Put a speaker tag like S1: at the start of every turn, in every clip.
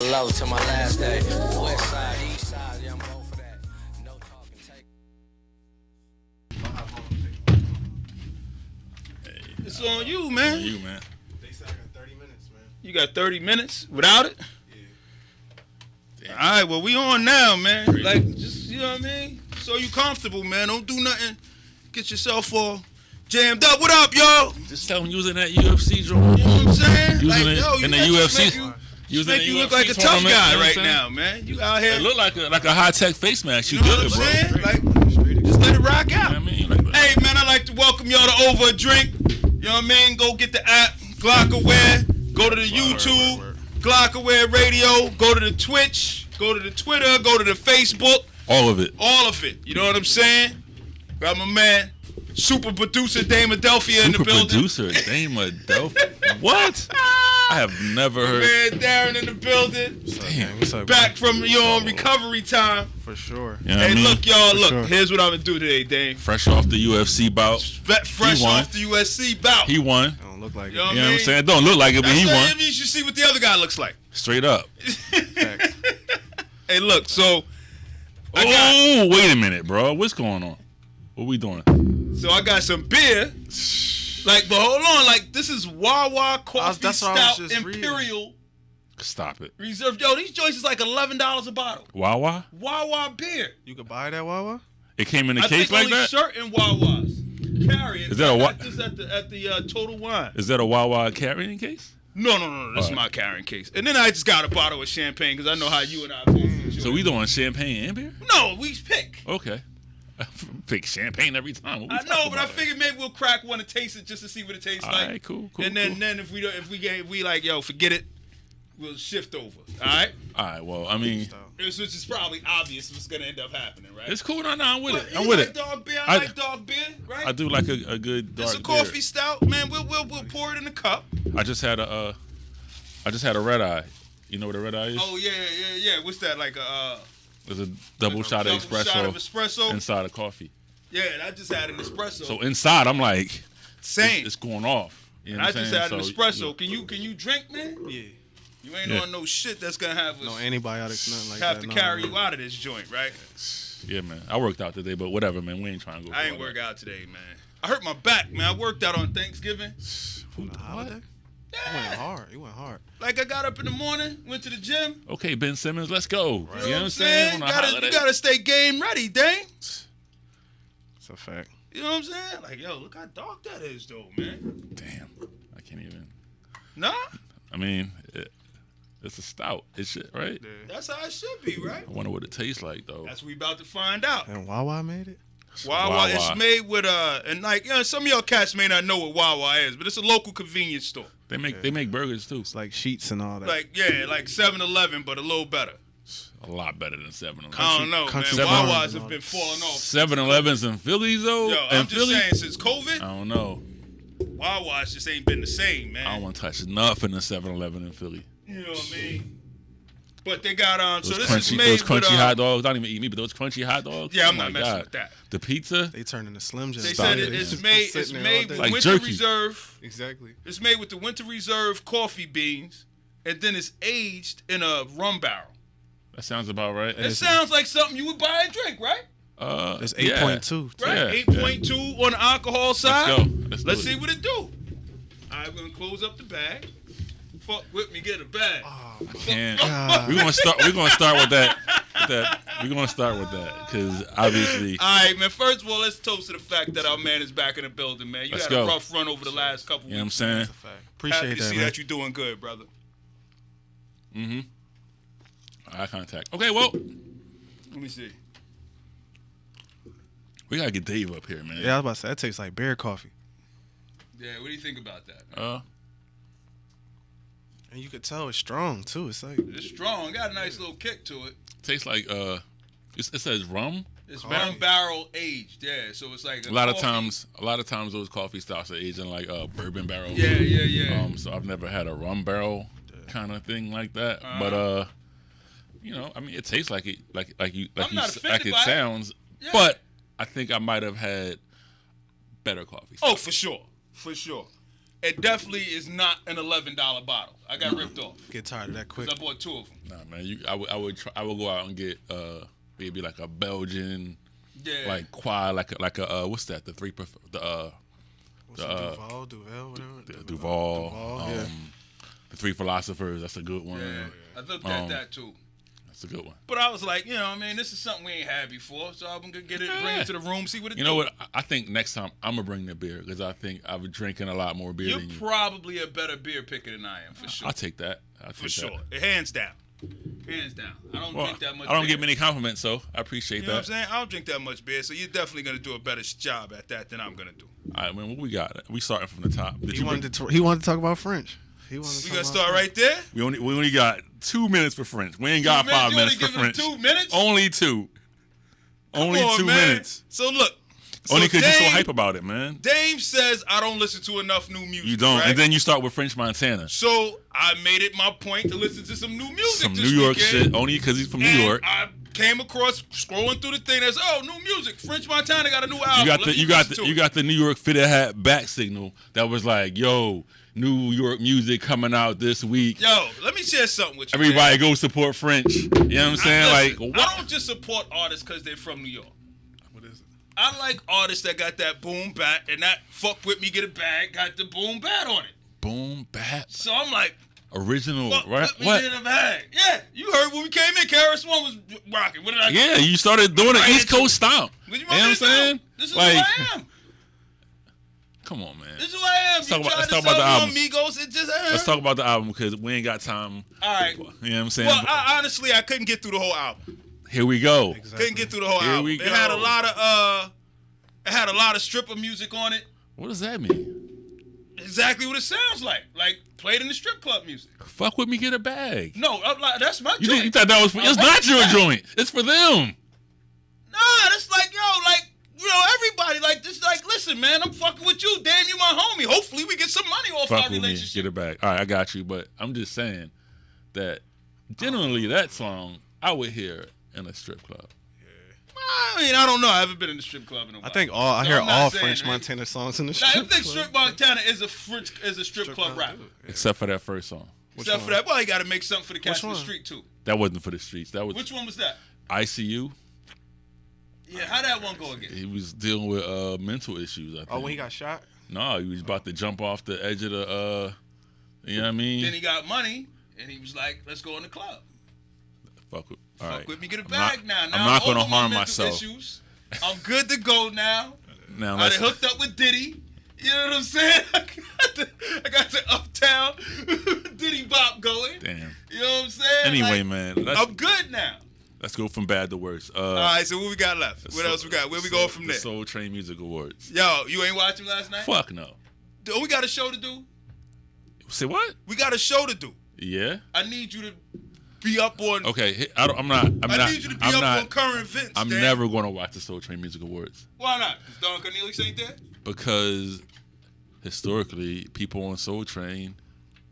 S1: Low to my last day. West side, east side, yeah, I'm going for that. No talking, take.
S2: It's on you, man.
S3: On you, man.
S4: They said I got 30 minutes, man.
S2: You got 30 minutes without it?
S4: Yeah.
S2: All right, well, we on now, man. Like, just, you know what I mean? So you comfortable, man. Don't do nothing. Get yourself all jammed up. What up, y'all?
S3: Just tell him using that UFC joint.
S2: You know what I'm saying?
S3: Using
S2: Like,
S3: it
S2: yo,
S3: in the
S2: that just
S3: UFC.
S2: Make you look like a tough guy right now, man. You out here.
S3: It look like a high tech face mask. You
S2: You know
S3: good,
S2: what
S3: bro?
S2: I'm saying? Like, just let it rock out.
S3: You know what I mean? Like,
S2: Hey, man, I'd like to welcome y'all to Over a Drink. You know what I mean? Go get the app, Glockaware. Go to the YouTube, Glockaware Radio. Go to the Twitch. Go to the Twitter. Go to the Facebook.
S3: all of it.
S2: All of it. You know what I'm saying? Got my man, super producer Dame Adelphia in the
S3: Super
S2: building.
S3: producer Dame Adelphia. What? I have never heard.
S2: Man, Darren in the building.
S3: Damn.
S4: What's up,
S2: Back from recovery time.
S4: For sure.
S3: You know what
S2: Hey,
S3: I mean?
S2: look, y'all. Look,
S4: sure.
S2: here's what I'm gonna do today, Dame.
S3: Fresh off the UFC bout.
S2: Fresh
S3: He won.
S2: off the USC bout.
S3: He won.
S4: I don't look like
S2: You know
S4: it.
S2: what
S3: You know
S2: I
S3: what I'm
S2: mean?
S3: saying? Don't look like it, but he
S2: That's
S3: won.
S2: what it means. You see what the other guy looks like.
S3: Straight up.
S4: Facts.
S2: Hey, look. So I
S3: Oh, wait a minute, bro. What's going on? What we doing?
S2: got some beer. Like, but hold on. Like, this is Wawa Coffee
S4: that's what I was
S2: Stout
S4: just reading.
S2: Imperial
S3: Stop it.
S2: Reserve. Yo, these joints is like $11 a bottle.
S3: Wawa?
S2: Wawa beer.
S4: You could buy that Wawa?
S3: It came in a
S2: I
S3: case
S2: think
S3: like
S2: only
S3: that?
S2: certain Wawas carry it.
S3: Is that a
S2: I
S3: wa-
S2: got this at the Total Wine.
S3: Is that a Wawa carrying case?
S2: No. This is my carrying case. And then I just got a bottle of champagne because I know how you and I both enjoy.
S3: So we doing champagne and beer?
S2: No, we pick.
S3: Okay. Pick champagne every time. What we
S2: I know,
S3: talking
S2: but I
S3: about?
S2: figured maybe we'll crack one and taste it just to see what it tastes
S3: All
S2: like.
S3: right, cool.
S2: And then if we like, yo, forget it, we'll shift over. All right.
S3: All right, well, I mean,
S2: Which is probably obvious what's gonna end up happening, right?
S3: it's cool. No, I'm with it.
S2: But
S3: I'm
S2: you
S3: with
S2: like
S3: it.
S2: dog beer.
S3: I-
S2: I like dog beer, right?
S3: I do like a good dark
S2: It's a coffee
S3: beer.
S2: stout, man. We'll pour it in the cup.
S3: I just had a red eye. You know what a red eye is?
S2: Oh yeah. What's that like a
S3: It's a double shot of espresso inside of coffee.
S2: Yeah, I just had an espresso.
S3: So inside, I'm like,
S2: Same.
S3: it's going off. You know
S2: I
S3: what I'm
S2: just
S3: saying?
S2: had an
S3: So,
S2: espresso. Can you drink, man?
S4: Yeah.
S2: You ain't
S3: Yeah.
S2: on no shit that's gonna have us
S4: No antibiotics, nothing like
S2: have
S4: that.
S2: to
S4: no.
S2: carry you out of this joint, right?
S3: Yeah, man. I worked out today, but whatever, man. We ain't trying to go.
S2: I ain't work out today, man. I hurt my back, man. I worked out on Thanksgiving.
S4: On a holiday? You went hard. You went hard.
S2: Like I got up in the morning, went to the gym.
S3: Okay, Ben Simmons, let's go.
S2: You know what I'm
S3: On
S2: saying?
S3: a
S2: You
S3: holiday.
S2: gotta stay game ready, dang.
S4: It's a fact.
S2: You know what I'm saying? Like, yo, look how dark that is, though, man.
S3: Damn, I can't even.
S2: Nah,
S3: I mean, it's a stout. It's shit, right?
S2: that's how it should be, right?
S3: I wonder what it tastes like, though.
S2: That's what we about to find out.
S4: And Wawa made it?
S2: Wawa is made with and like, you know, some of y'all cats may not know what Wawa is, but it's a local convenience store.
S3: They make burgers too.
S4: It's like sheets and all that.
S2: Like, yeah, like 7-Eleven, but a little better.
S3: A lot better than 7-Eleven.
S2: I don't know,
S4: country
S2: man.
S4: farms
S2: Wawas
S4: and
S2: have
S4: all
S2: been falling off.
S3: 7-Elevens in Philly, though.
S2: Yo,
S3: in
S2: I'm just
S3: Philly?
S2: saying, since COVID,
S3: I don't know.
S2: Wawa's just ain't been the same, man.
S3: I don't want to touch nothing in 7-Eleven in Philly.
S2: You know what I mean? But they got so
S3: Those
S2: this is
S3: crunchy,
S2: made
S3: those crunchy
S2: with,
S3: hot dogs. Don't even eat me, but those crunchy hot dogs.
S2: Yeah, I'm
S3: oh
S2: not
S3: my
S2: messing
S3: God.
S2: with that.
S3: The pizza.
S4: They turned into Slim Jims.
S2: They
S3: Stop
S2: said
S3: it.
S2: it's
S4: Just
S2: made
S4: sitting there
S2: with
S4: all day.
S3: Like
S2: Winter
S3: jerky.
S2: Reserve.
S4: Exactly.
S2: It's made with the Winter Reserve coffee beans, and then it's aged in a rum barrel.
S3: That sounds about right.
S2: It sounds like something you would buy and drink, right?
S4: It's
S3: yeah.
S4: 8.2.
S2: Right,
S3: Yeah,
S2: 8.2 on the alcohol side.
S3: Let's go.
S2: Let's
S3: do it.
S2: see what it do. All right, we're gonna close up the bag. Fuck with me, get a bag.
S3: And
S4: God.
S3: we're gonna start with that. We're gonna start with that because obviously.
S2: All right, man. First of all, let's toast to the fact that our man is back in the building, man. You
S3: Let's
S2: had
S3: go.
S2: a rough run over the last couple
S3: You know what I'm
S2: weeks.
S3: saying?
S4: That's a fact. Appreciate
S2: Happy to
S4: that,
S2: see
S4: man.
S2: that you're doing good, brother.
S3: Eye contact. Okay, well,
S2: Let me see.
S3: we gotta get Dave up here, man.
S4: Yeah, I was about to say, that tastes like bear coffee.
S2: Yeah, what do you think about that, man?
S4: And you could tell it's strong, too. It's like,
S2: It's strong. Got a nice little kick to it.
S3: Tastes like it says rum.
S2: It's
S4: Coffee.
S2: rum barrel aged, yeah. So it's like
S3: A lot of
S2: coffee.
S3: times those coffee stouts are aged in like bourbon barrel.
S2: Yeah.
S3: So I've never had a rum barrel kind of thing like that. But you know, I mean, it tastes like it, like
S2: I'm not offended
S3: it
S2: by it.
S3: sounds.
S2: Yeah.
S3: But I think I might have had better coffee.
S2: Oh, for sure. it definitely is not an $11 bottle. I got ripped off.
S4: Get tired of that quick.
S2: 'Cause I bought 2 of them.
S3: Nah, man. I would go out and get maybe like a Belgian, like quad, like a what's that? The three Duval, whatever. Duval.
S4: Yeah.
S3: The Three Philosophers. That's a good one.
S2: Yeah, I looked at that too.
S3: That's a good one.
S2: But I was like, this is something we ain't had before, so I'm gonna get it, bring it to the room, see what it do.
S3: You know what? I think next time I'm gonna bring the beer because I think I've been drinking a lot more beer
S2: You're
S3: than you.
S2: Probably a better beer picker than I am, for sure.
S3: I'll take that.
S2: For sure, hands down. Hands down. I don't drink that much.
S3: I don't
S2: beer.
S3: get many compliments, so I appreciate
S2: You know
S3: that.
S2: what I'm saying? I don't drink that much beer, so you're definitely gonna do a better job at that than I'm gonna do.
S3: All right, man. What we got? We starting from the top.
S4: He wanted to talk about French.
S2: We gonna start right there?
S3: We only got 2 minutes for French. We ain't got 5 minutes for French.
S2: 2 minutes?
S3: Only 2. Only
S2: Come on,
S3: 2
S2: man.
S3: minutes.
S2: So look.
S3: Only because you're so hype about it, man.
S2: Dame says I don't listen to enough new music.
S3: You don't,
S2: right?
S3: and then you start with French Montana.
S2: So I made it my point to listen to some new music.
S3: Some
S2: this
S3: New York
S2: weekend,
S3: shit. Only because he's from New York.
S2: I came across scrolling through the thing that's new music. French Montana got a new album.
S3: You got the New York fitted hat back signal that was like, yo, New York music coming out this week.
S2: Yo, let me share something with you.
S3: Everybody
S2: man.
S3: go support French. You know what I'm saying?
S2: Listen,
S3: what?
S2: I don't just support artists because they're from New York.
S4: What is it?
S2: I like artists that got that boom bat and that fuck with me get a bag got the boom bat on it.
S3: Boom bat.
S2: So I'm like,
S3: original,
S2: fuck
S3: right?
S2: with me get a bag. Yeah, you heard when we came in, KRS-One was rocking. What did I do?
S3: Yeah, you started doing an
S2: Right
S3: East Coast stomp.
S2: What you
S3: know what I'm saying?
S2: This is
S3: like,
S2: who I am.
S3: Come on, man.
S2: This is who I am.
S3: Let's talk about the album.
S2: Amigos, it just,
S3: Let's talk about the album because we ain't got time.
S2: All right.
S3: You know what I'm saying?
S2: Well, honestly, I couldn't get through the whole album.
S3: Here we go.
S4: Exactly.
S2: Couldn't get through the whole
S3: Here
S2: album.
S3: we
S2: It
S3: go.
S2: had a lot of stripper music on it.
S3: What does that mean?
S2: Exactly what it sounds like played in the strip club music.
S3: Fuck with me, get a bag.
S2: No, that's my
S3: You
S2: joint.
S3: thought that was for? It's not your joint. It's for them.
S2: Nah, that's everybody like this. Like, listen, man, I'm fucking with you. Damn, you my homie. Hopefully, we get some money off
S3: Fuck
S2: our
S3: with me,
S2: relationship.
S3: get a bag. All right, I got you. But I'm just saying that generally that song I would hear in a strip club.
S2: I mean, I don't know. I haven't been in the strip club in a while.
S4: I think I hear
S2: I'm not
S4: all
S2: saying,
S4: French
S2: man.
S4: Montana songs in the
S2: I
S4: strip
S2: think
S4: club.
S2: Strip Montana is a strip club rapper.
S3: Except for that first song.
S2: Except for that, well, you got to make something for the cats
S4: Which
S2: in the
S4: one?
S2: street too.
S3: That wasn't for the streets. That was
S2: Which one was that?
S3: ICU.
S2: Yeah, how that one go again?
S3: He was dealing with mental issues, I think.
S4: Oh, when he got shot?
S3: No, he was about to jump off the edge of the you know what I mean?
S2: Then he got money, and he was like, "Let's go in the club.
S3: Fuck with,
S2: Fuck with me, get a bag now.
S3: I'm not
S2: over
S3: gonna
S2: my
S3: harm
S2: mental
S3: myself.
S2: Issues. I'm good to go now.
S3: Now
S2: I
S3: let's
S2: done hooked up with Diddy. You know what I'm saying? I got the Uptown Diddy bop going.
S3: damn.
S2: You know what I'm saying?
S3: Anyway,
S2: Like,
S3: man,
S2: I'm good now.
S3: let's go from bad to worse.
S2: All right, so what we got left? What else we got? Where we going from
S3: the
S2: there?
S3: Soul Train Music Awards.
S2: Yo, you ain't watching last night?
S3: Fuck no.
S2: Dude, we got a show to do.
S3: Say what?
S2: We got a show to do.
S3: Yeah.
S2: I need you to be up on.
S3: Okay. I'm not.
S2: I need you to be up on current events.
S3: I'm
S2: Dan.
S3: never going to watch the Soul Train Music Awards
S2: Why not? Because Don Cornelius ain't there?
S3: because historically, people on Soul Train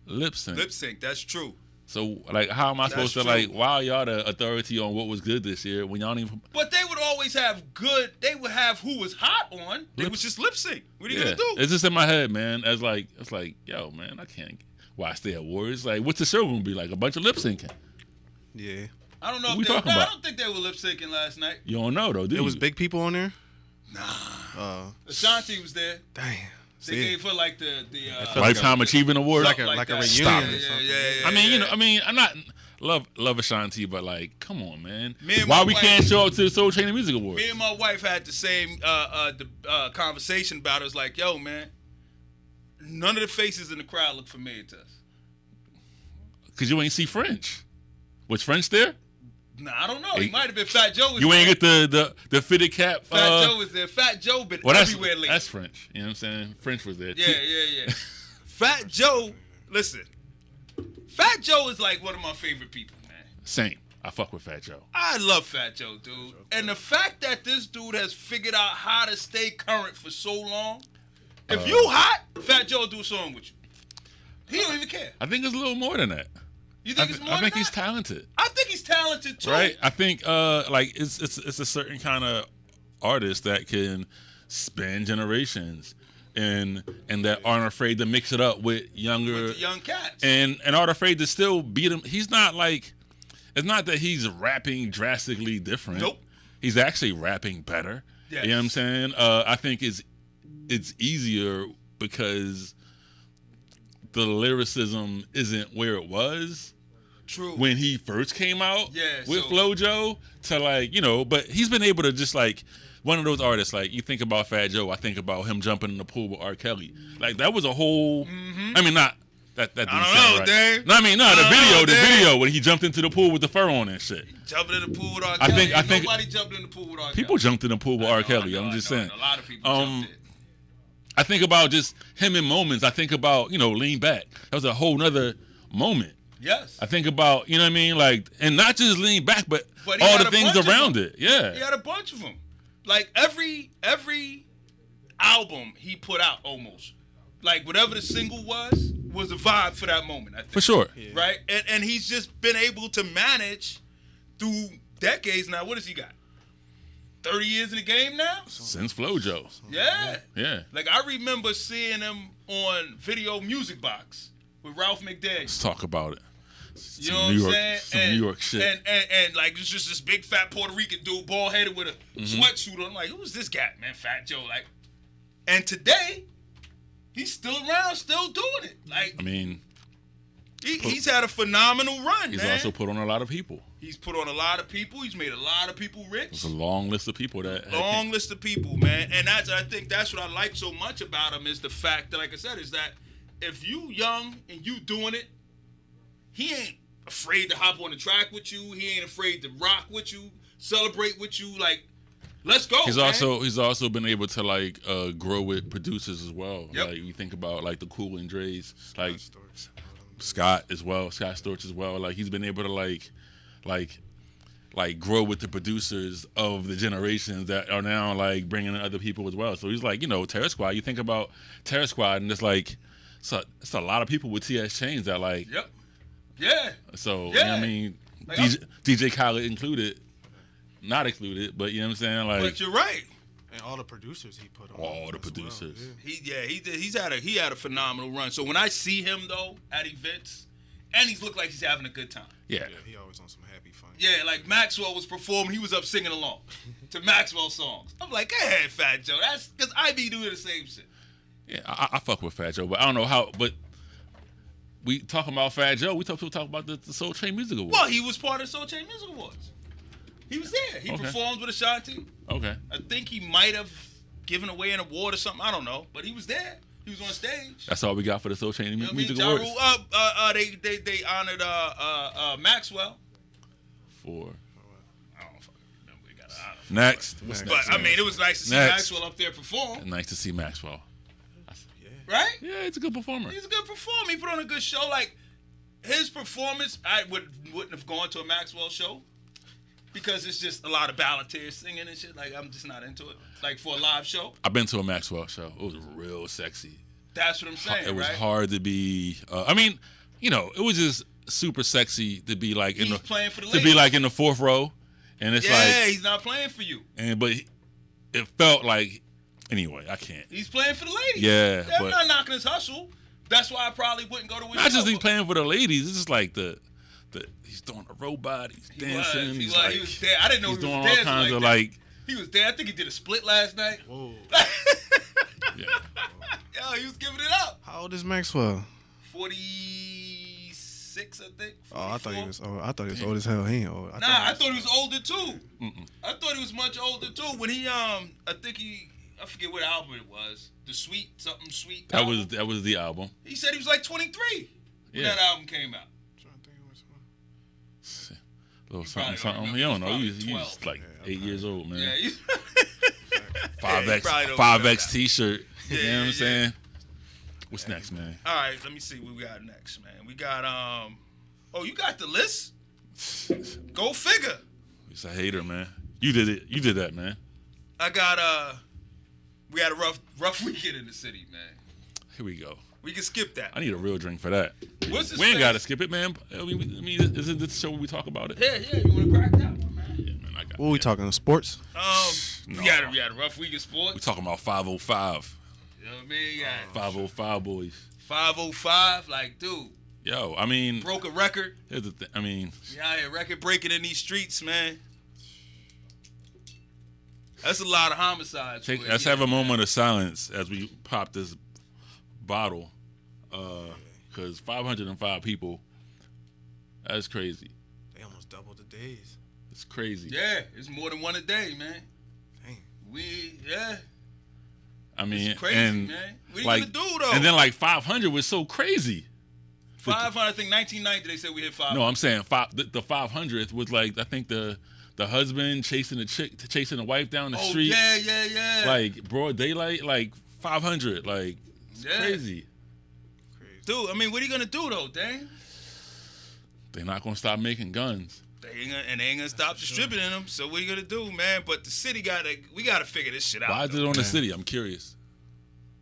S3: lip sync.
S2: Lip sync, that's true.
S3: So, like, how am I supposed to,
S2: true.
S3: like, wow, y'all the authority on what was good this year when y'all don't even.
S2: But they would always have good. They would have who was hot on. It was just lip sync. What are you gonna do?
S3: It's just in my head, man. It's like, yo, man, I can't watch the awards. Like, what's the show gonna be like? A bunch of lip syncing.
S4: Yeah.
S2: I don't know.
S3: What we
S2: if they,
S3: talking
S2: I
S3: about?
S2: don't think they were lip syncing last night.
S3: You don't know though, do
S4: It
S3: you?
S4: was big people on there?
S2: Nah. Ashanti was there.
S4: Damn.
S2: They
S4: See?
S2: gave her like the
S3: Lifetime Achievement Award.
S4: Like a
S2: that.
S4: reunion
S3: Stop
S4: or
S3: it.
S4: something.
S2: Yeah.
S3: I mean, I'm not love Ashanti, but like, come on, man.
S2: Me and
S3: Why
S2: my
S3: we
S2: wife-
S3: can't show up to the Soul Train Music Awards?
S2: Me and my wife had the same conversation about it. It was like, yo, man, none of the faces in the crowd look familiar to us.
S3: Cause you ain't see French. Was French there?
S2: Nah, I don't know. He might have been Fat Joe. Was
S3: You
S2: there.
S3: ain't get the fitted cap.
S2: Fat Joe was there. Fat Joe been
S3: Well,
S2: everywhere lately.
S3: that's French. You know what I'm saying? French was there.
S2: Yeah. Fat Joe, listen. Fat Joe is like one of my favorite people, man.
S3: Same. I fuck with Fat Joe.
S2: I love Fat Joe, dude. And the fact that this dude has figured out how to stay current for so long. If you hot, Fat Joe will do a song with you. He don't even care.
S3: I think it's a little more than that.
S2: You think it's more
S3: I think
S2: than
S3: he's
S2: that?
S3: talented.
S2: I think he's talented too.
S3: Right? I think like it's a certain kind of artist that can span generations. and that aren't afraid to mix it up with younger,
S2: With the young cats.
S3: and aren't afraid to still beat him. He's not like, it's not that he's rapping drastically different.
S2: Nope.
S3: He's actually rapping better.
S2: Yes.
S3: You know what I'm saying? I think it's easier because the lyricism isn't where it was
S2: True.
S3: when he first came out with
S2: so-
S3: FloJo to like, you know, but he's been able to just like, one of those artists, like you think about Fat Joe, I think about him jumping in the pool with R. Kelly. Like that was a whole, I mean, not, that didn't
S2: I don't
S3: sound
S2: know,
S3: right.
S2: Dave.
S3: No, I mean, no, the
S2: know,
S3: video when he jumped into the pool with the fur on and shit.
S2: Jumping in the pool with R.
S3: I
S2: Kelly.
S3: think-
S2: Nobody jumped in the pool with R. Kelly.
S3: People jumped in the pool with
S2: I
S3: R.
S2: know,
S3: Kelly.
S2: I know,
S3: I'm just
S2: I know,
S3: saying.
S2: A lot of people jumped in.
S3: I think about just him in moments. I think about, you know, Lean Back. That was a whole nother moment.
S2: Yes.
S3: I think about, you know what I mean? Like, and not just Lean Back, but
S2: But he
S3: all
S2: had
S3: the
S2: a
S3: things
S2: bunch of
S3: around
S2: them.
S3: it. Yeah.
S2: He had a bunch of them. Like every album he put out almost. Like whatever the single was a vibe for that moment, I think.
S3: For sure.
S2: Right? And he's just been able to manage through decades now. What has he got? 30 years in the game now?
S3: Since FloJo.
S2: Yeah.
S3: Yeah.
S2: Like I remember seeing him on Video Music Box with Ralph McDaniel.
S3: Let's talk about it.
S2: You know what I'm saying?
S3: Some New York shit.
S2: And like it's just this big fat Puerto Rican dude, bald headed with a sweatsuit on. I'm like, who's this guy, man? Fat Joe. Like, and today, he's still around, still doing it. Like,
S3: I mean,
S2: he's had a phenomenal run,
S3: he's
S2: man.
S3: also put on a lot of people.
S2: He's put on a lot of people. He's made a lot of people rich.
S3: It's a long list of people that.
S2: Long list of people, man. And I think that's what I like so much about him is the fact that, like I said, is that if you young and you doing it, he ain't afraid to hop on the track with you. He ain't afraid to rock with you, celebrate with you. Like, let's go.
S3: He's
S2: man.
S3: also been able to like grow with producers as well.
S2: Yep.
S3: Like you think about like the Cool and Dre's, like
S4: Storch.
S3: Scott Storch as well. Like he's been able to like grow with the producers of the generations that are now like bringing in other people as well. So he's like, you know, Terror Squad. You think about Terror Squad and it's like it's a lot of people with TS Chains that like.
S2: Yep. Yeah.
S3: So
S2: Yeah.
S3: you know what I mean,
S2: Like,
S3: DJ Khaled included, not excluded, but you know what I'm saying. Like
S2: But you're right.
S4: And all the producers he put on.
S3: all the
S4: as well,
S3: producers.
S4: yeah.
S2: He had a phenomenal run. So when I see him though at events, and he's looked like he's having a good time.
S3: Yeah.
S4: Yeah, he always on some happy fun.
S2: Yeah, like Maxwell was performing, he was up singing along to Maxwell songs. I'm like, hey, Fat Joe, that's because I be doing the same shit.
S3: Yeah, I fuck with Fat Joe, but I don't know how. But we talking about Fat Joe. We talk about the Soul Train Music Awards.
S2: Well, he was part of Soul Chain Music Awards. He was there. He
S3: Okay.
S2: performed with Ashanti.
S3: Okay.
S2: I think he might have given away an award or something. I don't know, but he was there. He was on stage.
S3: That's all we got for the Soul Train
S2: You know what I
S3: Music
S2: mean?
S3: Awards.
S2: They honored Maxwell.
S3: For
S2: I don't fucking remember. We got to honor.
S3: next.
S2: But I mean, it was nice to see
S3: Next.
S2: Maxwell up there perform,
S3: Nice to see Maxwell.
S2: right?
S3: Yeah, it's a good performer.
S2: He's a good performer. He put on a good show. Like his performance, I wouldn't have gone to a Maxwell show because it's just a lot of balladeers singing and shit. Like I'm just not into it. Like for a live show,
S3: I've been to a Maxwell show. It was real sexy.
S2: that's what I'm saying.
S3: It was
S2: right?
S3: hard to be. I mean, you know, it was just super sexy to be like
S2: He's playing for the
S3: to be
S2: ladies.
S3: like in the fourth row, and it's
S2: Yeah,
S3: like
S2: he's not playing for you.
S3: but it felt like anyway. I can't.
S2: He's playing for the ladies.
S3: Yeah,
S2: I'm
S3: but-
S2: not knocking his hustle. That's why I probably wouldn't go to his
S3: Not just
S2: show,
S3: he's
S2: but
S3: playing for the ladies. It's just like the he's doing a robot. He's
S2: He was.
S3: dancing.
S2: He
S3: he's
S2: was.
S3: like
S2: He was there. I didn't know
S3: he's
S2: he
S3: doing
S2: was
S3: all
S2: dancing
S3: kinds
S2: like
S3: of
S2: that.
S3: like
S2: He was there. I think he did a split last night.
S4: Whoa.
S3: yeah.
S2: Yo, he was giving it up.
S4: How old is Maxwell?
S2: 46, I think.
S4: Oh, I thought
S2: 44.
S4: he was old. I thought he was old as hell. He ain't old.
S2: I thought he was older too. I thought he was much older too. When he I forget what album it was. The Sweet something Sweet.
S3: That
S2: album.
S3: was the album.
S2: He said he was like 23 when
S3: Yeah.
S2: that album came out.
S3: Little
S2: probably
S3: something,
S2: don't
S3: something. You don't know.
S2: remember.
S3: He was
S2: He was
S3: like
S4: Yeah,
S3: 8 years old, man.
S2: Yeah.
S3: 5X,
S2: probably don't remember
S3: 5X T-shirt. You know what I'm
S2: yeah.
S3: saying? What's next, man?
S2: All right, let me see what we got next, man. We got oh, you got the list? Go figure.
S3: He's a hater, man. You did it. You did that, man.
S2: I got we had a rough weekend in the city, man.
S3: Here we go.
S2: We can skip that.
S3: I need a real drink for that.
S2: What's his
S3: We ain't
S2: face?
S3: got to skip it, man. I mean, isn't this show where we talk about it?
S2: Yeah, you want to crack that one, man?
S3: Yeah, man. I got
S4: What we talking sports?
S2: We
S3: No.
S2: had a rough week in
S3: We
S2: sports.
S3: talking about 505.
S2: You know what I mean? Yeah.
S3: 505 boys.
S2: 505, like, dude.
S3: Yo, I mean,
S2: Broke a record.
S3: here's the thing. I mean,
S2: Yeah, record breaking in these streets, man. That's a lot of homicides.
S3: let's have a moment of silence as we pop this bottle. Because 505 people, that's crazy.
S4: They almost doubled the days.
S3: It's crazy.
S2: Yeah, it's more than one a day, man.
S4: Dang.
S3: I mean,
S2: It's crazy,
S3: and
S2: man. What are
S3: like,
S2: you gonna do, though?
S3: And then like 500 was so crazy.
S2: 500, I think 1990 they said we hit 500.
S3: No, I'm saying the 500th was like, I think the husband chasing the chick, chasing the wife down the street.
S2: Yeah.
S3: Like broad daylight, like 500, like it's crazy.
S2: Dude, I mean, what are you gonna do though, dang?
S3: They're not gonna stop making guns.
S2: They ain't gonna stop distributing them. So what are you gonna do, man? But the city we gotta figure this shit out.
S3: Why is it on the city? I'm curious.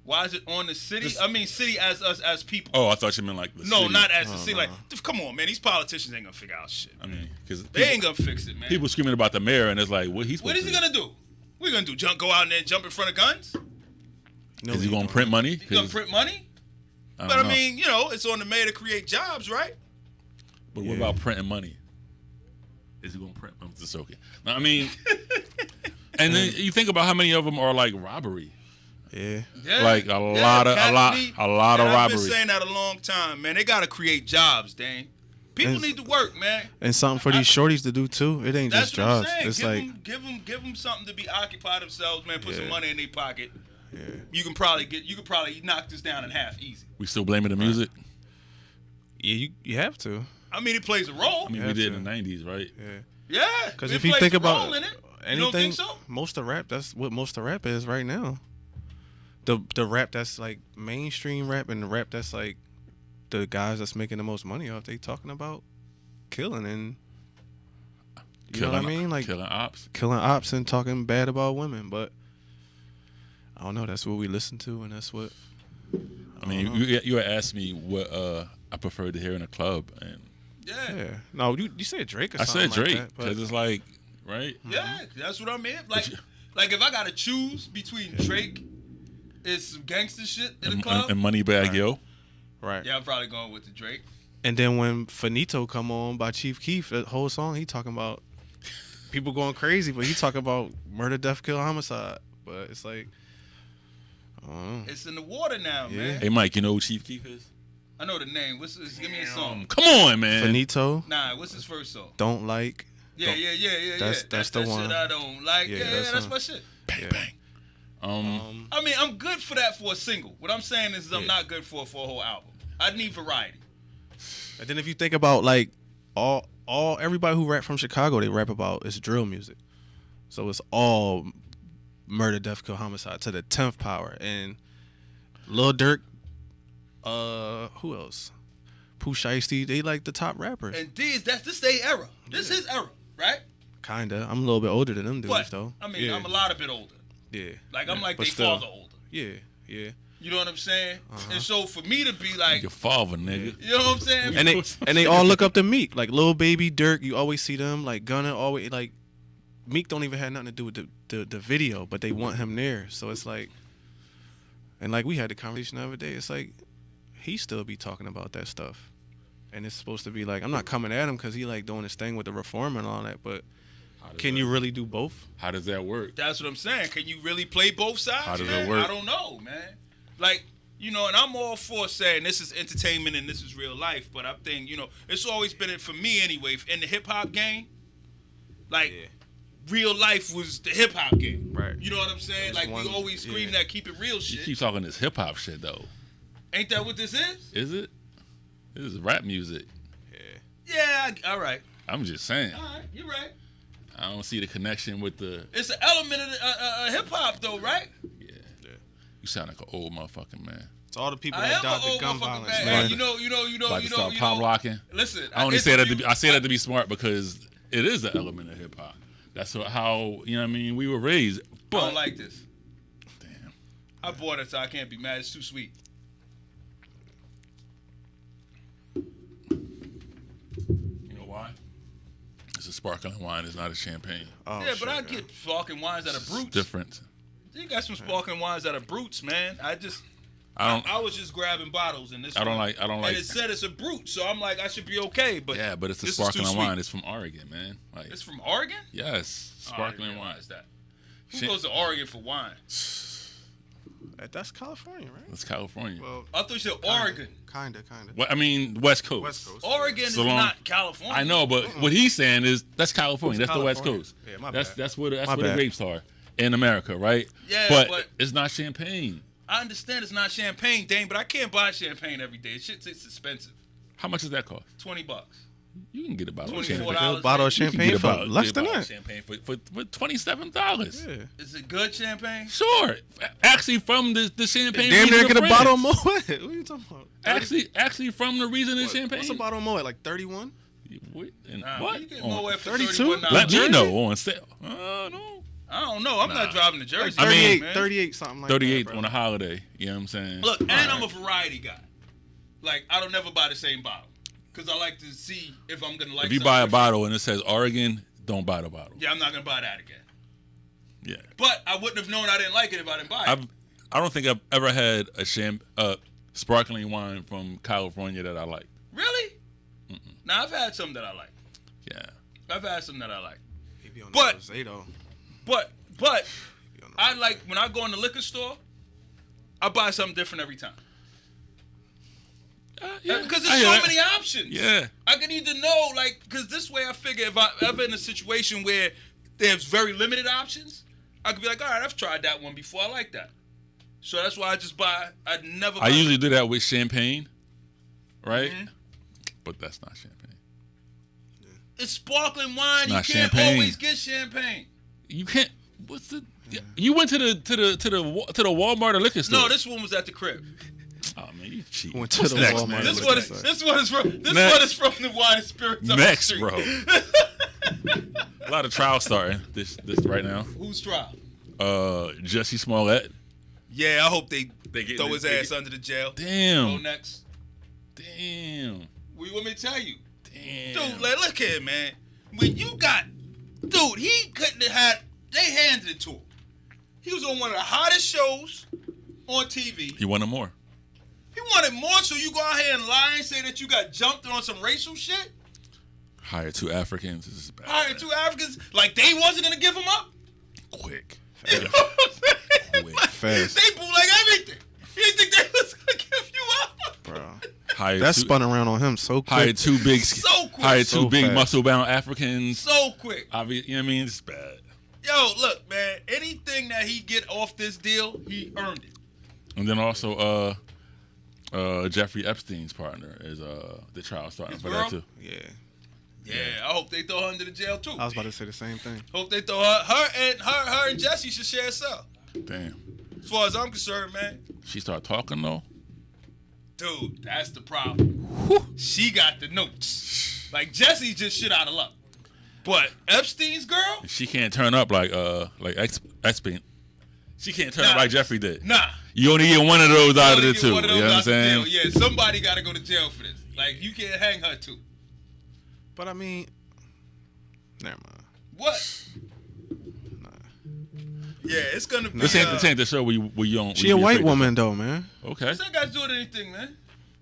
S2: Why is it on the city? I mean, city as us as people.
S3: Oh, I thought you meant like the
S2: No,
S3: city.
S2: not as the city. Like, come on, man. These politicians ain't gonna figure out shit.
S3: I mean, because
S2: They ain't gonna fix it, man.
S3: people screaming about the mayor, and it's like, what he's.
S2: What is he gonna do? What you gonna do? Go out there and jump in front of guns?
S4: No,
S3: Is he gonna print money?
S2: He gonna print money?
S3: I
S2: But
S3: don't
S2: I
S3: know.
S2: mean, it's on the mayor to create jobs, right?
S3: But what about printing money? Is he gonna print? I'm just joking. No, I mean, and then you think about how many of them are like robbery.
S4: Yeah.
S3: Like a lot of
S2: I've
S3: robbery.
S2: been saying that a long time, man. They gotta create jobs, dang. People
S4: And-
S2: need to work, man.
S4: And something for these shorties to do too. It ain't
S2: That's
S4: just
S2: what I'm
S4: jobs.
S2: saying.
S4: It's
S2: Give them something to be occupy themselves, man. Put some
S4: Yeah.
S2: money in their pocket.
S4: Yeah.
S2: You could probably knock this down in half easy.
S3: We still blaming the music.
S4: Yeah, you have to.
S2: I mean, it plays a role.
S3: I mean, we
S4: have
S3: did
S4: to.
S3: in the '90s, right?
S4: Yeah.
S2: Yeah,
S4: Because
S2: it
S4: if you
S2: plays
S4: think
S2: a
S4: about
S2: role in it.
S4: anything,
S2: you don't think so?
S4: most of rap, that's what most of rap is right now. The rap that's like mainstream rap and the rap that's like the guys that's making the most money off, they talking about killing and you know what I mean? Like
S3: killing ops.
S4: killing ops and talking bad about women. But I don't know, that's what we listen to and that's what
S3: I mean, you had asked me what I preferred to hear in a club, and
S4: yeah. No, you said Drake or
S3: I
S4: something
S3: said Drake
S4: like that,
S3: because it's like, right?
S2: Yeah, that's what I mean. Like if I gotta choose between Drake and some gangster shit in the club,
S3: And Moneybag Yo.
S4: right.
S2: yeah, I'm probably going with the Drake.
S4: And then when Finito come on by Chief Keef, that whole song he talking about people going crazy, but he talking about murder, death, kill, homicide. But it's like, I don't know.
S2: It's in the water now,
S4: Yeah.
S2: man.
S3: Hey Mike, you know who Chief Keef is?
S2: I know the name. Give me a song.
S3: Come on, man.
S4: Finito,
S2: Nah, what's his first song?
S4: don't like.
S2: Yeah.
S4: That's the
S2: that
S4: one.
S2: shit I don't like.
S4: Yeah,
S2: Yeah, that's
S4: one.
S2: my shit.
S3: Bang
S4: Yeah.
S3: bang.
S2: I mean, I'm good for that for a single. What I'm saying is I'm
S4: Yeah.
S2: not good for a whole album. I need variety.
S4: And then if you think about like all everybody who rap from Chicago, they rap about it's drill music. So it's all murder, death, kill, homicide to the 10th power. And Lil Durk, who else? Pooh Shiesty, they like the top rappers.
S2: And this their era. This is his era, right?
S4: Kinda. I'm a little bit older than them dudes
S2: But
S4: though.
S2: I mean,
S4: yeah.
S2: I'm a lot a bit older.
S4: Yeah.
S2: Like I'm like
S4: But
S2: their
S4: still.
S2: father older.
S4: Yeah. Yeah.
S2: You know what I'm saying? And so for me to be like,
S3: Your father, nigga.
S2: you know what I'm saying?
S4: And they all look up to Meek, like Lil Baby, Durk. You always see them like Gunna. Always like Meek don't even have nothing to do with the video, but they want him there. So it's like, and like we had the conversation the other day. It's like he still be talking about that stuff, and it's supposed to be like I'm not coming at him because he like doing his thing with the reform and all that. But can you really do both?
S3: How does that work?
S2: That's what I'm saying. Can you really play both sides?
S3: How does
S2: man?
S3: it work?
S2: I don't know, man. Like, and I'm all for saying this is entertainment and this is real life, but I think, it's always been, for me anyway, in the hip-hop game, like, real life was the hip-hop game.
S4: Right.
S2: You know what I'm saying? Like, we always scream that keep it real
S3: You
S2: shit.
S3: keep talking this hip hop shit though.
S2: Ain't that what this is?
S3: Is it? This is rap music.
S2: Yeah, all right.
S3: I'm just saying.
S2: All right, you're right.
S3: I don't see the connection with the.
S2: It's an element of hip-hop, though, right?
S3: Yeah. You sound like an old motherfucking man.
S4: It's all the people
S2: I
S4: that
S2: am
S4: died
S2: an
S4: to
S2: old
S4: gun
S2: motherfucking
S4: violence,
S2: man.
S4: man.
S2: Hey, you know,
S3: About to start pop locking.
S2: Listen,
S3: I only say that to be. I say that to be smart because it is an element of hip hop. That's how you know what I mean. We were raised. But
S2: I don't like this.
S3: damn.
S2: I bought it, so I can't be mad. It's too sweet.
S3: You know why? It's a sparkling wine. It's not a champagne.
S4: Oh,
S2: Yeah, but
S4: shit,
S2: I
S4: man.
S2: get fucking wines that are
S3: It's
S2: brutes.
S3: different.
S2: You got some sparkling wines that are brutes, man.
S3: I
S2: was just grabbing bottles in this.
S3: don't
S2: one,
S3: like.
S2: And it said it's a brute, so I'm like, I should be okay. But
S3: yeah, but it's a
S2: this is too
S3: sparkling
S2: sweet.
S3: wine. It's from Oregon, man. Like,
S2: It's from Oregon.
S3: yes,
S2: Oh, I
S3: sparkling
S2: didn't
S3: wine.
S2: realize that. Who goes to Oregon for wine?
S4: That's California, right?
S3: It's California.
S4: Well,
S2: I thought you said Oregon.
S4: Kinda.
S3: Well, I mean, West Coast.
S4: West Coast.
S2: Oregon is
S3: So long-
S2: not California.
S3: I know, but what he's saying is that's California.
S4: It's
S3: That's the West
S4: California.
S3: Coast.
S4: Yeah, my
S3: that's
S4: bad.
S3: that's where the
S4: My bad.
S3: grapes are in America, right?
S2: Yeah,
S3: but it's not champagne.
S2: I understand it's not champagne, Dane, but I can't buy champagne every day. It's expensive.
S3: How much does that cost?
S2: $20.
S3: You can get a bottle of
S2: $24.
S3: champagne.
S4: A bottle of
S3: You can
S4: champagne
S3: get a
S4: for
S3: bottle-
S4: less
S3: get a
S4: than
S3: bottle of
S4: that.
S3: Champagne for $27.
S4: Yeah.
S2: Is it good champagne?
S3: Sure, actually from the champagne.
S4: Damn near
S3: region
S4: get
S3: of
S4: a bottle of
S3: France.
S4: Moet. What are you talking about?
S3: Actually from the region of champagne.
S4: What's a bottle of Moet? Like 31?
S3: What? And
S2: Nah,
S3: what?
S2: you get
S3: On-
S2: more for
S4: 32?
S2: $31.
S3: Let me
S4: Jersey?
S3: know on sale. No.
S2: I don't know. I'm not driving to Jersey.
S3: I mean,
S4: 38,
S2: man.
S4: 38 something like
S3: 38
S4: that. bro.
S3: on a holiday. You know what I'm saying?
S2: Look, and
S3: All
S2: I'm a
S3: right.
S2: variety guy. Like, I don't never buy the same bottle. Because I like to see if I'm going to like
S3: If you
S2: something
S3: buy a
S2: different.
S3: bottle and it says Oregon, don't buy the bottle.
S2: Yeah, I'm not going to buy that again.
S3: Yeah.
S2: But I wouldn't have known I didn't like it if I didn't buy it.
S3: I don't think I've ever had a sparkling wine from California that I like.
S2: Really? Now, I've had some that I like.
S3: Yeah.
S2: I've had some that I like.
S4: He be on
S2: But-
S4: the rosé, though.
S2: But
S4: He on the
S2: I
S4: rosé.
S2: like, when I go in the liquor store, I buy something different every time.
S3: Yeah.
S2: Because
S3: I
S2: there's
S3: hear
S2: so
S3: that.
S2: many options.
S3: Yeah.
S2: I can either know, like, because this way I figure if I'm ever in a situation where there's very limited options, I could be like, all right, I've tried that one before. I like that. So that's why I just buy. I never buy.
S3: I usually do that with champagne, right?
S2: Mhm.
S3: But that's not champagne.
S2: It's sparkling wine.
S3: It's
S2: You
S3: not
S2: can't
S3: champagne.
S2: always get champagne.
S3: You can't. What's the? You went to the Walmart or liquor store.
S2: No, this one was at the crib.
S3: Oh man, you cheating.
S4: Went to
S3: What's
S4: the
S3: next,
S4: Walmart.
S3: man?
S2: This
S4: Look
S2: one
S4: at
S2: is
S4: that.
S2: this one is from this
S3: Next.
S2: one is from the Wine and Spirits up the
S3: Next,
S2: street.
S3: bro. A lot of trials starting this right now.
S2: Whose trial?
S3: Jesse Smollett.
S2: Yeah, I hope they
S3: get
S2: throw his
S3: they
S2: ass under the jail. Go
S3: Damn.
S2: next.
S3: Damn.
S2: What you want me to tell you?
S3: Damn.
S2: Dude, like, look here, man. When you got, dude, he couldn't have had. They handed it to him. He was on one of the hottest shows on TV.
S3: He wanted more.
S2: He wanted more, so you go out here and lie and say that you got jumped on some racial shit.
S3: Hired 2 Africans. This is bad.
S2: Hired 2 Africans, like they wasn't gonna give him up.
S3: Quick.
S2: You know what I'm saying?
S3: Quick.
S4: Fast.
S2: They bootleg everything. You didn't think they was gonna give you up,
S4: Bro.
S3: Hired
S4: That
S3: two,
S4: spun around on him so quick.
S3: Hired 2 big.
S2: So quick.
S3: Hired 2
S4: So
S3: big
S4: fast.
S3: muscle-bound Africans.
S2: so quick.
S3: Obvious. You know what I mean? It's bad.
S2: Yo, look, man. Anything that he get off this deal, he earned it.
S3: And then also, Jeffrey Epstein's partner is the trial starting
S2: His
S3: for
S2: girl?
S3: that too.
S4: Yeah.
S2: Yeah, I hope they throw her under the jail too.
S4: I was about to say the same thing.
S2: Hope they throw her and Jesse should share a cell.
S3: Damn.
S2: As far as I'm concerned, man.
S3: She started talking though.
S2: Dude, that's the problem. She got the notes. Like Jesse just shit out of luck. But Epstein's girl?
S3: She can't turn up like Epstein. She can't turn up
S2: Nah.
S3: like Jeffrey did.
S2: Nah.
S3: You only get one of those out of
S2: Only
S3: the
S2: get
S3: two. You
S2: one
S3: know
S2: of those
S3: what I'm
S2: out the
S3: saying?
S2: jail. Yeah, somebody got to go to jail for this. Like, you can't hang her too.
S4: But I mean, never mind.
S2: What? Yeah, it's going to be...
S3: This ain't the show where you don't.
S4: She a white woman though, man.
S3: Okay.
S2: What's that got to do with anything, man?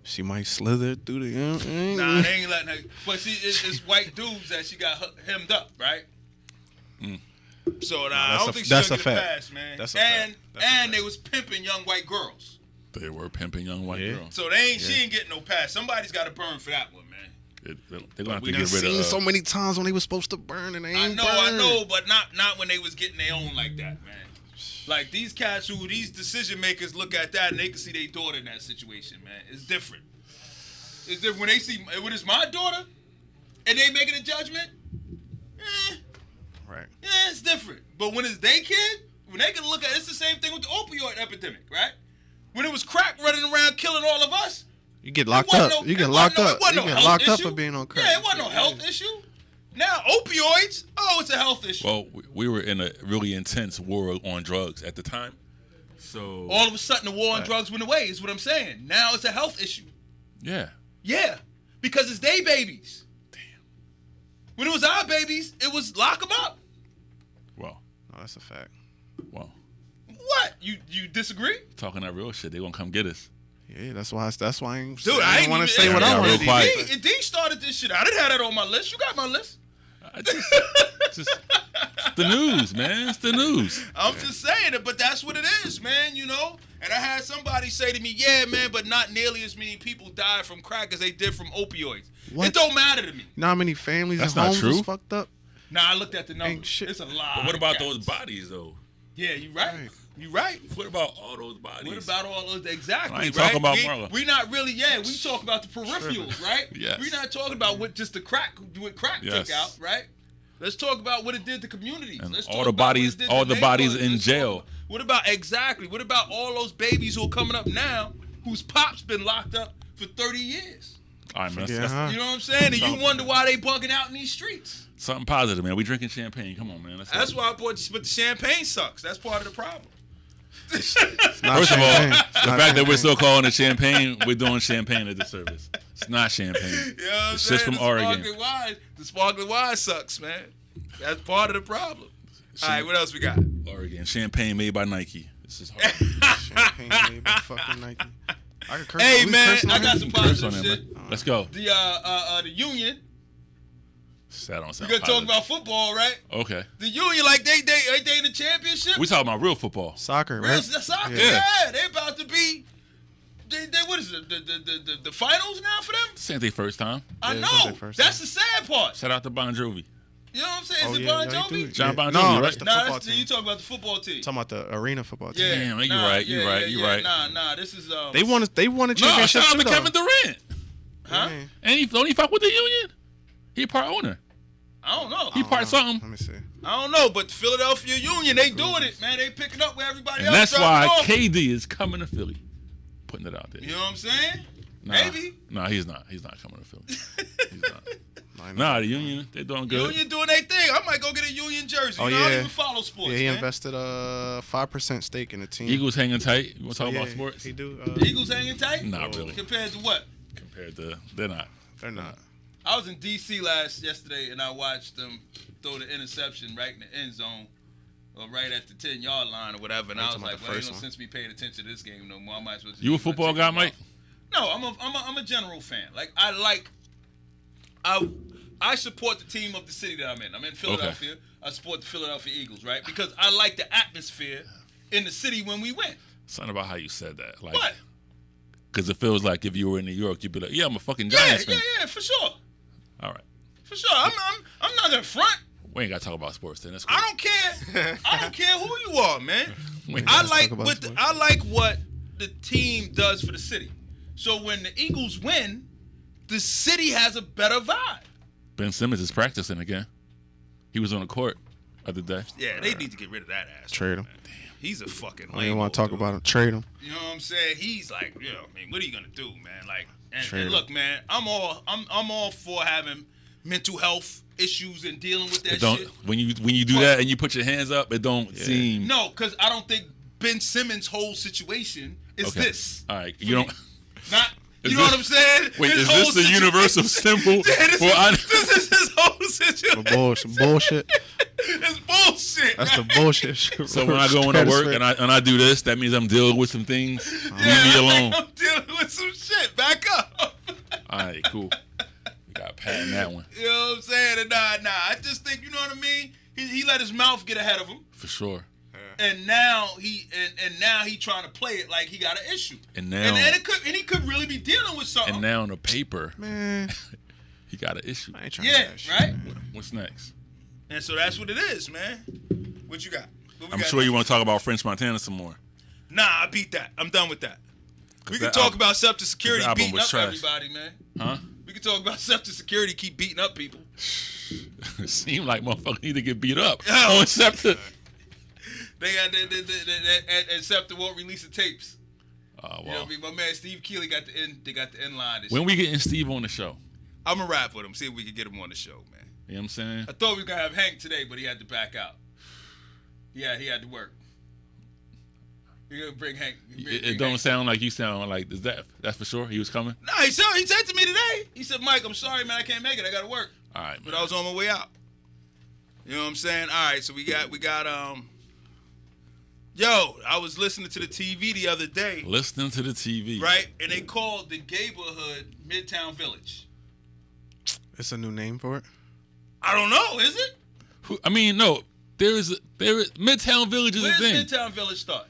S4: She might slither through the.
S2: Nah, they ain't letting her... But see, it's white dudes that she got hemmed up, right? So, I don't think she's
S4: that's
S2: going
S4: a
S2: to get a
S4: fact.
S2: pass, man.
S4: That's a
S2: and
S4: fact. That's a fact.
S2: they was pimping young white girls.
S3: They were pimping young white
S4: Yeah.
S3: girls.
S2: So she ain't getting no pass. Somebody's got to burn for that one, man.
S3: They're gonna have
S4: We
S3: to
S4: done
S3: get rid
S4: seen
S3: of.
S4: so many times when they was supposed to burn and they ain't
S2: I
S4: burn.
S2: know, but not when they was getting their own like that, man. Like these cats these decision makers look at that and they can see their daughter in that situation, man. It's different. It's different when they see when it's my daughter and they making a judgment.
S4: Right.
S2: Yeah, it's different. But when it's their kid, when they can look at it's the same thing with the opioid epidemic, right? When it was crack running around killing all of us.
S4: You get locked up. You get locked up. You get locked up for being on crack.
S2: Yeah, it wasn't no health issue. Now opioids, it's a health issue.
S3: Well, we were in a really intense war on drugs at the time, so
S2: All of a sudden, the war on drugs went away. Is what I'm saying. Now it's a health issue.
S3: yeah.
S2: Yeah, because it's they babies. Damn. When it was our babies, it was lock them up.
S3: Well,
S4: No, that's a fact.
S3: well.
S2: You disagree?
S3: Talking that real shit, they gonna come get us.
S4: Yeah, that's why I ain't.
S2: Dude,
S4: I
S2: I
S4: ain't want to say
S3: even-
S4: what
S3: Yeah,
S4: I want
S3: real
S4: to
S3: quiet.
S4: say.
S2: D started this shit. I didn't have that on my list. You got my list.
S3: It's the news, man. It's the news.
S2: I'm just saying it, but that's what it is, man, you know? And I had somebody say to me, yeah, man, but not nearly as many people died from crack as they did from opioids.
S4: What?
S2: It don't matter to me.
S4: You know how many families
S3: That's
S4: and
S3: not
S4: homes
S3: true.
S4: was fucked up?
S2: Nah, I looked at the numbers.
S4: Ain't shit.
S2: It's a lot.
S3: But what about
S2: of
S3: those
S2: cats.
S3: bodies, though?
S2: Yeah, you right.
S4: Right.
S2: You right.
S3: What about all those bodies?
S2: What about all those? Exactly.
S3: I ain't
S2: right?
S3: talking about Marla.
S2: We not really. Yeah, we talk about the peripherals, right?
S3: Yes.
S2: We not talking about what just the crack, what crack
S3: Yes.
S2: took out, right? Let's talk about what it did to communities.
S3: And
S2: Let's
S3: all
S2: talk
S3: the
S2: about what
S3: bodies-
S2: it did
S3: all
S2: to
S3: the bodies
S2: neighborhoods.
S3: in
S2: Let's talk
S3: jail.
S2: about- What about exactly? What about all those babies who are coming up now, whose pops been locked up for 30 years?
S3: All right, man.
S4: Yeah,
S3: That's
S4: huh?
S2: You know what I'm saying? And you wonder why they bugging out in these streets.
S3: something positive, man. We drinking champagne. Come on, man.
S2: That's why I bought. But the champagne sucks. That's part of the problem.
S4: Not
S3: First of all,
S4: champagne.
S3: the
S4: Not
S3: fact that we're
S4: champagne.
S3: still calling it champagne, we're doing champagne a disservice. It's not champagne.
S2: You know what I'm
S3: It's
S2: saying?
S3: just from
S2: the
S3: Oregon.
S2: The sparkling wine sucks, man. That's part of the problem. All right, what else we got?
S3: Oregon. Champagne made by Nike. This is hard.
S4: Champagne made by fucking Nike. I can curse.
S2: Hey
S4: we
S2: man,
S4: cursing
S2: I
S4: on
S2: got
S4: here?
S2: some
S3: Curse on
S2: positive
S3: there,
S2: shit.
S3: man. Let's go.
S2: The union.
S3: That don't
S2: We
S3: sound
S2: gonna talk
S3: positive.
S2: about football, right?
S3: Okay.
S2: The union, like they in the championship.
S3: We talking about real football.
S4: Soccer,
S2: Real
S4: right?
S2: soccer,
S3: Yeah.
S2: yeah. They about to be. They what is it? The finals now for them?
S3: This ain't their first time.
S2: I
S4: Yeah, it's not
S2: know.
S4: their first
S2: That's the sad part.
S3: Shout out to Bon Jovi.
S2: You know what I'm saying?
S4: Oh,
S2: Is it
S4: yeah,
S2: Bon
S4: yeah, he
S2: Jovi?
S4: do.
S3: John Bon
S4: No,
S3: Jovi,
S4: that's
S3: right?
S4: the
S2: Nah,
S4: football
S2: that's
S4: team.
S2: you talking about the football team.
S4: Talking about the arena football team.
S2: Yeah,
S3: Damn, you right, you right, you right.
S2: Nah. This is
S4: They won a
S3: No,
S4: championship
S3: shout out
S4: too,
S3: to
S4: though.
S3: Kevin Durant.
S2: huh?
S4: Yeah.
S3: And don't he fuck with the union? He part owner.
S2: I don't know.
S3: He part something.
S4: Let me see.
S2: I don't know, but Philadelphia Union, they doing it, man. They picking up where everybody
S3: And
S2: else
S3: that's why
S2: dropping off.
S3: KD is coming to Philly. Putting it out there.
S2: You know what I'm saying?
S3: Nah,
S2: Maybe.
S3: Nah, he's not. He's not coming to Philly. He's not.
S4: Nine-
S3: Nah, the union, they doing good.
S2: Union doing their thing. I might go get a Union jersey.
S4: Oh,
S2: You know, I don't
S4: yeah.
S2: even follow sports,
S4: Yeah, he
S2: man.
S4: invested a 5% stake in the team.
S3: Eagles hanging tight. You want to talk
S4: Yeah,
S3: about sports?
S4: He do.
S2: The Eagles hanging tight?
S3: Not really.
S2: Compared to what?
S3: Compared to, they're not.
S4: They're not.
S2: I was in D.C. yesterday, and I watched them throw the interception right in the end zone, or right at the 10-yard line or whatever. And
S4: Are you
S2: I was
S4: talking about
S2: like,
S4: the
S2: well, ain't
S4: first
S2: no
S4: one?
S2: sense me paying attention to this game no more. I might as well just
S3: You a
S2: use my
S3: football
S2: ticket
S3: guy,
S2: tomorrow.
S3: Mike?
S2: No, I'm a general fan. Like I support the team of the city that I'm in. I'm in Philadelphia. I support the Philadelphia Eagles, right? Because I like the atmosphere in the city when we win.
S3: Something about how you said that. Like,
S2: What?
S3: Because it feels like if you were in New York, you'd be like, yeah, I'm a fucking
S2: Yeah,
S3: Giants fan.
S2: yeah, for sure.
S3: All right.
S2: For sure. I'm not in front.
S3: We ain't got to talk about sports then. That's cool.
S2: I don't care. I don't care who you are, man.
S3: We ain't
S2: I
S3: gotta
S2: like
S4: talk about sports.
S2: I like what the team does for the city. So when the Eagles win, the city has a better vibe.
S3: Ben Simmons is practicing again. He was on the court the other day.
S2: Yeah, they need to get rid of that ass.
S4: Trade him.
S2: He's a fucking
S4: I
S2: lame.
S4: didn't want to talk
S2: dude.
S4: about him. Trade him.
S2: You know what I'm saying? He's like, you know, I mean, what are you gonna do, man? Like,
S4: Trade
S2: and
S4: him.
S2: look, man, I'm all for having mental health issues and dealing with that
S3: It don't
S2: shit.
S3: when you do that and you put your hands up, it don't seem
S2: No, because I don't think Ben Simmons' whole situation is
S3: okay.
S2: this.
S3: All right, you don't.
S2: Not,
S3: Is
S2: you know
S3: this-
S2: what I'm saying?
S3: Wait,
S2: His
S3: is
S2: whole
S3: this the
S2: situation-
S3: universal symbol?
S2: Yeah, this,
S3: for
S2: is, this is his whole situation.
S4: Bullshit.
S2: It's bullshit.
S4: That's the
S2: right?
S4: bullshit. shit.
S3: So when I go into work and I do this, that means I'm dealing with some things. Leave me alone.
S2: I'm dealing with some shit. Back up.
S3: All right, cool. We got Pat in that one
S2: You know what I'm saying? And nah. I just think, you know what I mean? He let his mouth get ahead of him.
S3: for sure.
S2: And now he trying to play it like he got an issue.
S3: And now
S2: And he could really be dealing with something.
S3: and now on the paper,
S4: Man,
S3: he got an issue.
S4: I ain't trying
S2: Yeah,
S4: to that shit.
S2: right?
S3: What's next?
S2: And so that's what it is, man. What you got? What we
S3: I'm
S2: got
S3: sure you
S2: next?
S3: want to talk about French Montana some more.
S2: Nah, I beat that. I'm done with that. We can
S3: that
S2: talk
S3: album-
S2: about Scepter Security
S3: that album
S2: beating
S3: was
S2: up
S3: trash.
S2: everybody, man.
S3: Huh?
S2: We can talk about Scepter Security keep beating up people.
S3: It seemed like motherfuckers need to get beat up.
S2: Oh.
S3: On Scepter.
S2: They got and Scepter won't release the tapes.
S3: Oh,
S2: You know
S3: well.
S2: what I mean? My man Steve Keeley got the end. They got the end line.
S3: When we getting Steve on the show?
S2: I'm gonna rap with him. See if we can get him on the show, man.
S3: You know what I'm saying?
S2: I thought we were gonna have Hank today, but he had to back out. Yeah, he had to work. You're gonna bring Hank.
S3: It don't sound like you sound like is that's for sure. He was coming.
S2: No, he said to me today. He said, "Mike, I'm sorry, man. I can't make it. I gotta work."
S3: All right,
S2: But
S3: man.
S2: I was on my way out. You know what I'm saying? All right, so we got Yo, I was listening to the TV the other day,
S3: Listening to the TV.
S2: right? And they called the neighborhood Midtown Village.
S4: It's a new name for it.
S2: I don't know, is it?
S3: I mean, no. There is Midtown Village is
S2: Where
S3: a thing.
S2: does Midtown Village start?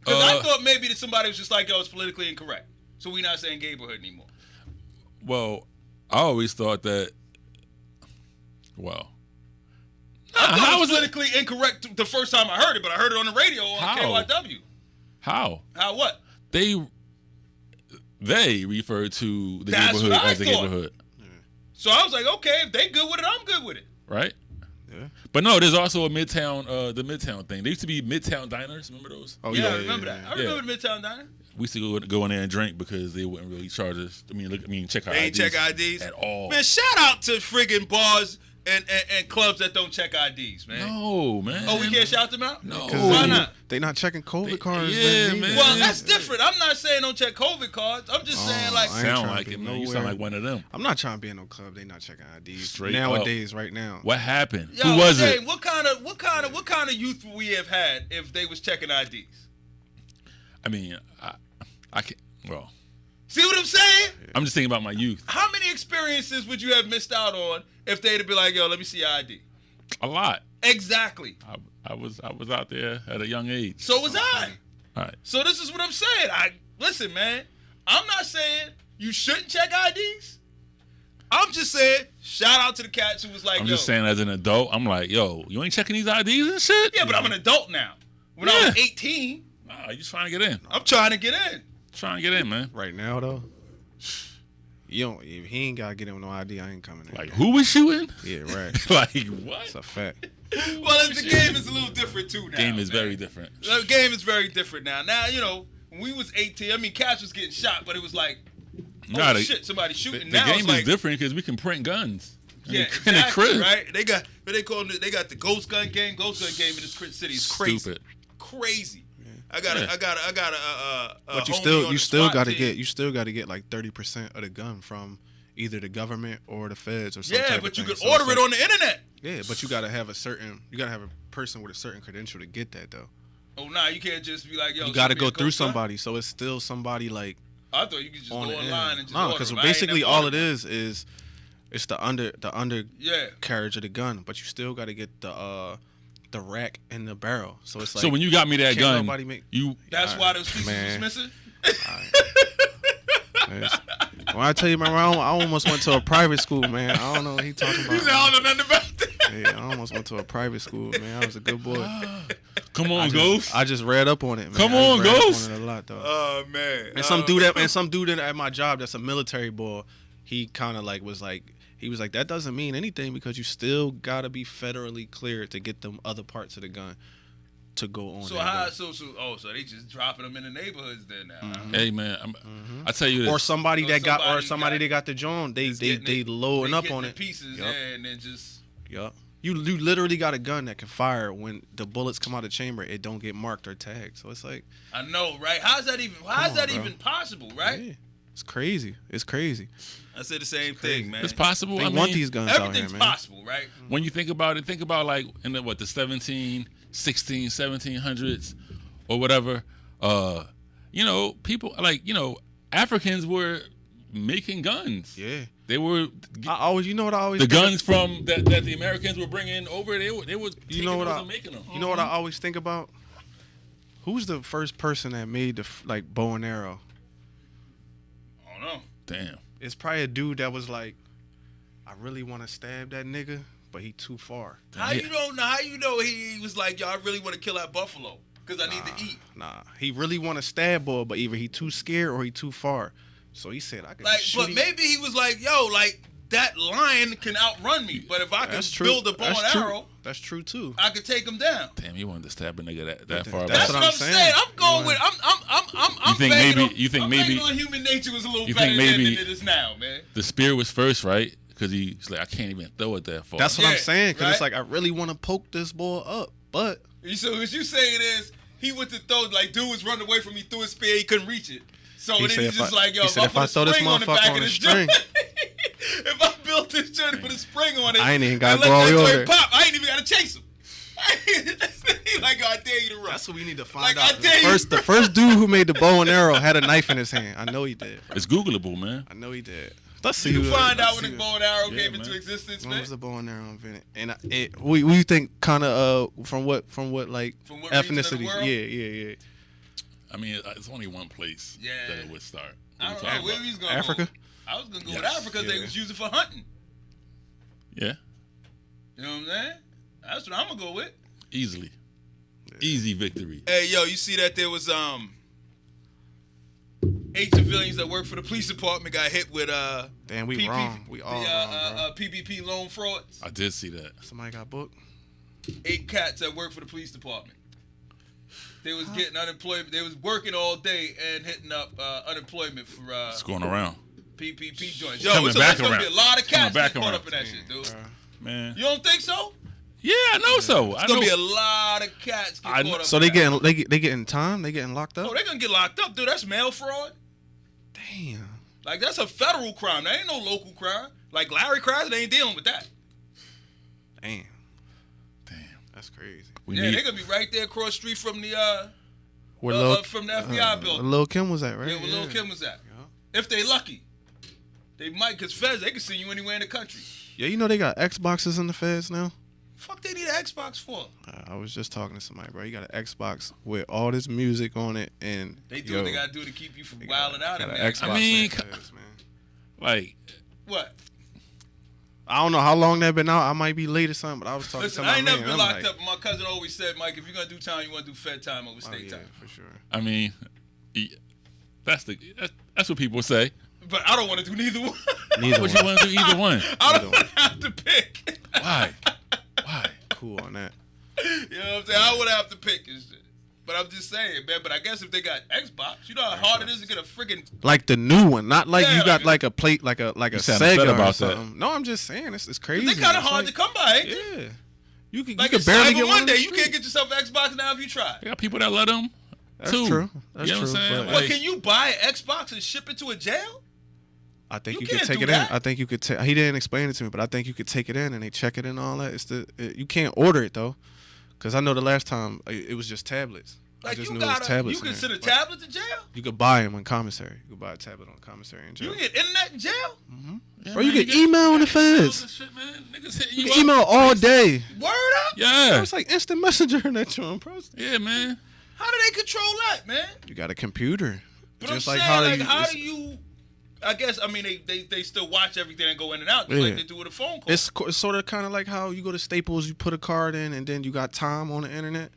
S2: Because I thought maybe that somebody was just like, yo, it's politically incorrect. So we not saying neighborhood anymore.
S3: Well, I always thought that. Well,
S2: I thought
S3: how
S2: it was
S3: is it?
S2: politically incorrect the first time I heard it, but I heard it on the radio on
S3: How?
S2: KYW.
S3: How
S2: How what?
S3: they refer to the
S2: That's
S3: neighborhood
S2: what I
S3: as a
S2: thought.
S3: neighborhood,
S2: So I was like, okay, if they good with it, I'm good with it.
S3: right?
S4: Yeah.
S3: But no, there's also a Midtown, the Midtown thing. There used to be Midtown diners. Remember those?
S4: Oh
S2: Yeah, I remember that. I
S3: yeah.
S2: remember the Midtown Diner.
S3: We used to go in there and drink because they wouldn't really charge us. Check our
S2: They ain't
S3: IDs
S2: check IDs
S3: at all.
S2: Man, shout out to friggin' bars and clubs that don't check IDs, man.
S3: No, man.
S2: Oh, we can't shout them out?
S3: No.
S2: Why not?
S4: They not checking COVID cards.
S3: yeah,
S4: either.
S3: man.
S2: Well, that's different. I'm not saying don't check COVID cards. I'm just saying, like,
S4: I ain't
S3: Sound
S4: trying
S3: like
S4: to
S3: it,
S4: be
S3: man. You
S4: nowhere.
S3: sound like one of them.
S4: I'm not trying to be in no club. They not checking IDs
S3: Straight
S4: nowadays. Right now.
S3: What happened?
S2: yo,
S3: Who was
S2: Dave,
S3: it?
S2: What kind of youth would we have had if they was checking IDs?
S3: I mean, I can't. Well,
S2: See what I'm saying?
S3: I'm just thinking about my youth.
S2: How many experiences would you have missed out on if they'd have been like, yo, let me see your ID?
S3: A lot.
S2: Exactly.
S3: I was out there at a young age.
S2: So was I.
S3: All right.
S2: So this is what I'm saying. Listen, man. I'm not saying you shouldn't check IDs. I'm just saying, shout out to the cats who was like,
S3: I'm
S2: yo.
S3: just saying, as an adult, I'm like, yo, you ain't checking these IDs and shit?
S2: Yeah, but I'm an adult now. When I was 18,
S3: Nah, you just trying to get in.
S2: I'm trying to get in.
S3: Trying to get in, man.
S4: Right now though, you don't. If he ain't gotta get in with no ID, I ain't coming in.
S3: Like, who was shooting?
S4: Yeah, right.
S3: Like, what?
S4: It's a fact.
S2: Well, the game is a little different too now.
S3: Game is
S2: man.
S3: very different.
S2: The game is very different now. Now, you know, when we was 18, I mean, cats was getting shot, but it was like, oh
S3: Nah,
S2: shit, somebody shooting.
S3: The
S2: Now
S3: game
S2: it's
S3: is
S2: like,
S3: different because we can print guns.
S2: yeah,
S3: In the
S2: exactly,
S3: crib.
S2: right? They got, what they call them, they got the ghost gun game. Ghost gun game in this city is crazy.
S3: Stupid.
S2: Crazy. I
S3: Yeah.
S2: got a
S4: But you
S2: homie
S4: still,
S2: on
S4: you
S2: the
S4: still
S2: SWAT
S4: gotta
S2: team.
S4: get, you still gotta get like 30% of the gun from either the government or the feds or something.
S2: Yeah, but you could order it on the internet.
S4: Yeah, but you gotta have a person with a certain credential to get that though.
S2: Oh, nah, you can't just be like, yo,
S4: You gotta
S2: send me a
S4: go through
S2: ghost gun.
S4: somebody, so it's still somebody like
S2: I thought you could just go
S4: on the
S2: online
S4: end.
S2: and just
S4: No,
S2: order
S4: because
S2: them. I ain't
S4: basically
S2: never
S4: all
S2: ordered
S4: it
S2: one.
S4: is it's the undercarriage of the gun, but you still gotta get the rack and the barrel. So it's like
S3: So when you got me that
S4: can't
S3: gun,
S4: nobody make-
S3: you
S2: That's why those pieces
S4: Man.
S2: was missing?
S4: When I tell you, man, I almost went to a private school, man. I don't know what he talking about.
S2: You know, I don't know nothing about that.
S4: Yeah, I almost went to a private school, man. I was a good boy.
S3: come on, Ghost.
S4: I just read up on it, man.
S3: Come
S4: I
S3: on,
S4: just read up
S3: Ghost.
S4: on it a lot, though.
S2: Oh, man.
S4: And some dude at my job that's a military boy, he kind of like was like, that doesn't mean anything because you still gotta be federally cleared to get them other parts of the gun to go on.
S2: So
S4: that
S2: how?
S4: gun.
S2: So they just dropping them in the neighborhoods there now. huh?
S3: Hey man, I tell you this.
S4: Or somebody
S2: So
S4: that got, or
S2: somebody
S4: somebody
S2: got-
S4: that got the joint, they
S2: Getting it-
S4: loading
S2: they
S4: up
S2: getting
S4: on
S2: the
S4: it.
S2: pieces,
S4: Yup.
S2: yeah, and then just
S4: Yup. You literally got a gun that can fire when the bullets come out of the chamber. It don't get marked or tagged. So it's like,
S2: I know, right? How's that even?
S4: on, bro.
S2: even possible, right?
S4: yeah, it's crazy. It's crazy.
S2: I said the same thing, man.
S3: It's possible.
S4: They
S3: I
S4: want
S3: mean,
S4: these guns out here,
S2: Everything's
S4: man.
S2: possible, right?
S3: when you think about it, think about like in the 1700s or whatever. You know, people like, you know, Africans were making guns.
S4: Yeah.
S3: They were
S4: I always, you know what I always
S3: the
S4: think of-
S3: guns from that the Americans were bringing over. They were
S4: You know what
S3: those
S4: I
S3: and making them.
S4: You know what I always think about? Who's the first person that made the like bow and arrow?
S2: I don't know.
S3: Damn.
S4: It's probably a dude that was like, I really want to stab that nigga, but he too far.
S2: How you don't know? How you know he was like, yo, I really want to kill that buffalo because I need to eat.
S4: Nah, he really want to stab boy, but either he too scared or he too far. So he said, I could
S2: Like,
S4: just shoot
S2: but
S4: him.
S2: maybe he was like, yo, like that lion can outrun me, but if I can
S4: That's true.
S2: build a bow
S4: That's
S2: and
S4: true.
S2: arrow,
S4: That's true too.
S2: I could take him down.
S3: Damn, you wanted to stab a nigga that
S4: But
S3: far
S4: that's
S3: back.
S2: That's
S4: what
S2: what
S4: I'm
S2: I'm saying.
S4: saying.
S2: I'm going
S4: You
S2: with. I'm
S3: think
S2: banging
S3: maybe-
S2: on-
S3: you think
S2: I'm
S3: maybe-
S2: banging on human nature was a little
S3: you
S2: better
S3: think maybe-
S2: than it is now, man.
S3: The spear was first, right? Because he's like, I can't even throw it that far.
S4: That's what
S2: Yeah,
S4: I'm saying. Because it's
S2: right?
S4: like I really want to poke this boy up, but
S2: So what you saying is he went to throw, like dude was running away from me, threw his spear, he couldn't reach it. So
S4: He
S2: then
S4: said
S2: he's
S4: if
S2: just
S4: I-
S2: like, yo,
S4: he
S2: if
S4: said
S2: I
S4: if
S2: put
S4: I
S2: a
S4: throw this
S2: spring on the
S4: motherfucker
S2: back
S4: on
S2: of
S4: a
S2: this
S4: string.
S2: joint, if I built this joint and put a spring on it,
S4: I ain't even gotta
S2: and let
S4: go all
S2: that
S4: the way
S2: joint
S4: over.
S2: pop, I ain't even gotta chase him. Like, I dare you to run.
S4: That's what we need to find
S2: Like,
S4: out.
S2: I dare you.
S4: The first dude who made the bow and arrow had a knife in his hand. I know he did.
S3: It's Googleable, man.
S4: I know he did. Let's see.
S2: You
S4: who-
S2: find out
S4: let's
S2: when
S4: see
S2: the
S4: who-
S2: bow and arrow
S3: Yeah,
S2: came
S3: man.
S2: into existence,
S4: When
S2: man.
S4: was the bow and arrow invented? And we think kind of from what like
S2: From what region of the
S4: ethnicities?
S2: world?
S4: Yeah.
S3: I mean, it's only one place
S2: Yeah.
S3: that it would start.
S2: I
S3: What
S2: don't
S3: we
S2: know
S3: talking
S2: where
S3: about?
S2: he's gonna
S4: Africa?
S2: go. I was gonna go with
S3: Yes.
S2: Africa because they
S4: Yeah.
S2: was using for hunting.
S3: Yeah,
S2: You know what I'm saying? That's what I'm gonna go with.
S3: easily. Easy victory.
S2: Hey, yo, you see that there was 8 civilians that work for the police department got hit with
S4: Damn, we wrong. We all wrong, bro.
S2: PPP loan frauds.
S3: I did see that.
S4: Somebody got booked.
S2: 8 cats that work for the police department. They was getting unemployment. They was working all day and hitting up unemployment for
S3: It's going around,
S2: PPP joints. Yo,
S3: Coming
S2: so
S3: back
S2: there's gonna be a
S3: around.
S2: lot of
S3: Coming
S2: cats
S3: back
S2: getting caught
S3: around.
S2: up in that shit, dude.
S3: man.
S2: You don't think so?
S3: Yeah, I know so. I
S2: There's gonna
S3: know.
S2: be a lot of cats
S3: I
S2: getting
S3: know-
S2: caught up.
S4: So
S2: in
S4: they
S2: that.
S4: getting time? They getting locked up?
S2: Oh, they're gonna get locked up, dude. That's mail fraud.
S4: Damn.
S2: Like, that's a federal crime. That ain't no local crime. Like Larry Chrysler, they ain't dealing with that.
S4: Damn.
S3: Damn.
S4: That's crazy.
S3: We
S2: Yeah,
S3: need.
S2: they're gonna be right there across the street from the
S4: Where
S2: from the FBI building.
S4: Lil Kim was at, right?
S2: Yeah, where Lil Kim was at. If they lucky. They might, cause feds, they can send you anywhere in the country.
S4: Yeah, you know they got Xboxes in the feds now.
S2: Fuck they need an Xbox for?
S4: I was just talking to somebody, bro. You got an Xbox with all this music on it, and
S2: They do what they gotta do to keep you from wilding out.
S4: got
S2: in
S4: an
S2: there.
S4: Xbox.
S3: I mean,
S4: in the feds, man.
S3: Like,
S2: What?
S4: I don't know how long that been out. I might be late or something, but I was talking
S2: Listen,
S4: to my
S2: I ain't
S4: man.
S2: never been
S4: I'm
S2: locked
S4: like,
S2: up. My cousin always said, Mike, if you're gonna do time, you wanna do fed time over
S4: Oh,
S2: state
S4: yeah,
S2: time.
S4: for sure.
S3: I mean, that's what people say.
S2: But I don't want to do neither one.
S4: Neither
S3: Would
S4: one.
S3: you want to do either one?
S2: I don't want to have to pick.
S3: Why? Why?
S4: Cool on that.
S2: You know what I'm saying? I would have to pick and shit. But I'm just saying, man. But I guess if they got Xbox, you know how hard it is to get a freaking.
S4: Like the new one, not like
S2: Yeah,
S4: you got
S2: like
S4: like a plate, like a
S3: sound upset
S4: Sega or
S3: about that.
S4: something. No, I'm just saying it's crazy.
S2: They're kind of
S4: It's
S2: hard
S4: like-
S2: to come by. Ain't they?
S4: Yeah, you could
S2: Like
S4: you
S2: it's
S4: could barely
S2: Cyber
S4: get one.
S2: Monday. You can't get yourself an Xbox now if you try.
S3: They got people that let them.
S4: That's
S3: too.
S4: true. That's
S3: You know what
S4: true.
S3: I'm saying?
S4: but
S2: But can you buy an Xbox and ship it to a jail?
S4: I think
S2: you
S4: you could
S2: can't
S4: take
S2: do
S4: it
S2: that.
S4: in. I think you could. He didn't explain it to me, but I think you could take it in and they check it and all that. You can't order it though, because I know the last time it was just tablets. I
S2: Like
S4: just
S2: you
S4: knew it was
S2: got
S4: tablets.
S2: you
S4: in
S2: can
S4: there.
S2: send a tablet to jail.
S4: You could buy them on commissary. You could buy a tablet on commissary in jail.
S2: You can get internet in jail.
S3: Yeah,
S4: Bro, you
S3: man,
S4: get email in the feds.
S3: Shit, man. Niggas hitting
S4: You
S3: you
S4: get
S3: up.
S4: email all day.
S2: Word up.
S4: Bro,
S3: Yeah.
S4: it's like instant messenger in that joint, bro.
S3: Yeah, man.
S2: How do they control that, man?
S4: You got a computer.
S2: But
S4: Just
S2: I'm
S4: like
S2: saying,
S4: how
S2: like,
S4: they,
S2: how
S4: it's,
S2: do you? I guess I mean they still watch everything and go in and out just
S4: Yeah.
S2: like they do with a phone call.
S4: it's sort of kind of like how you go to Staples, you put a card in, and then you got time on the internet.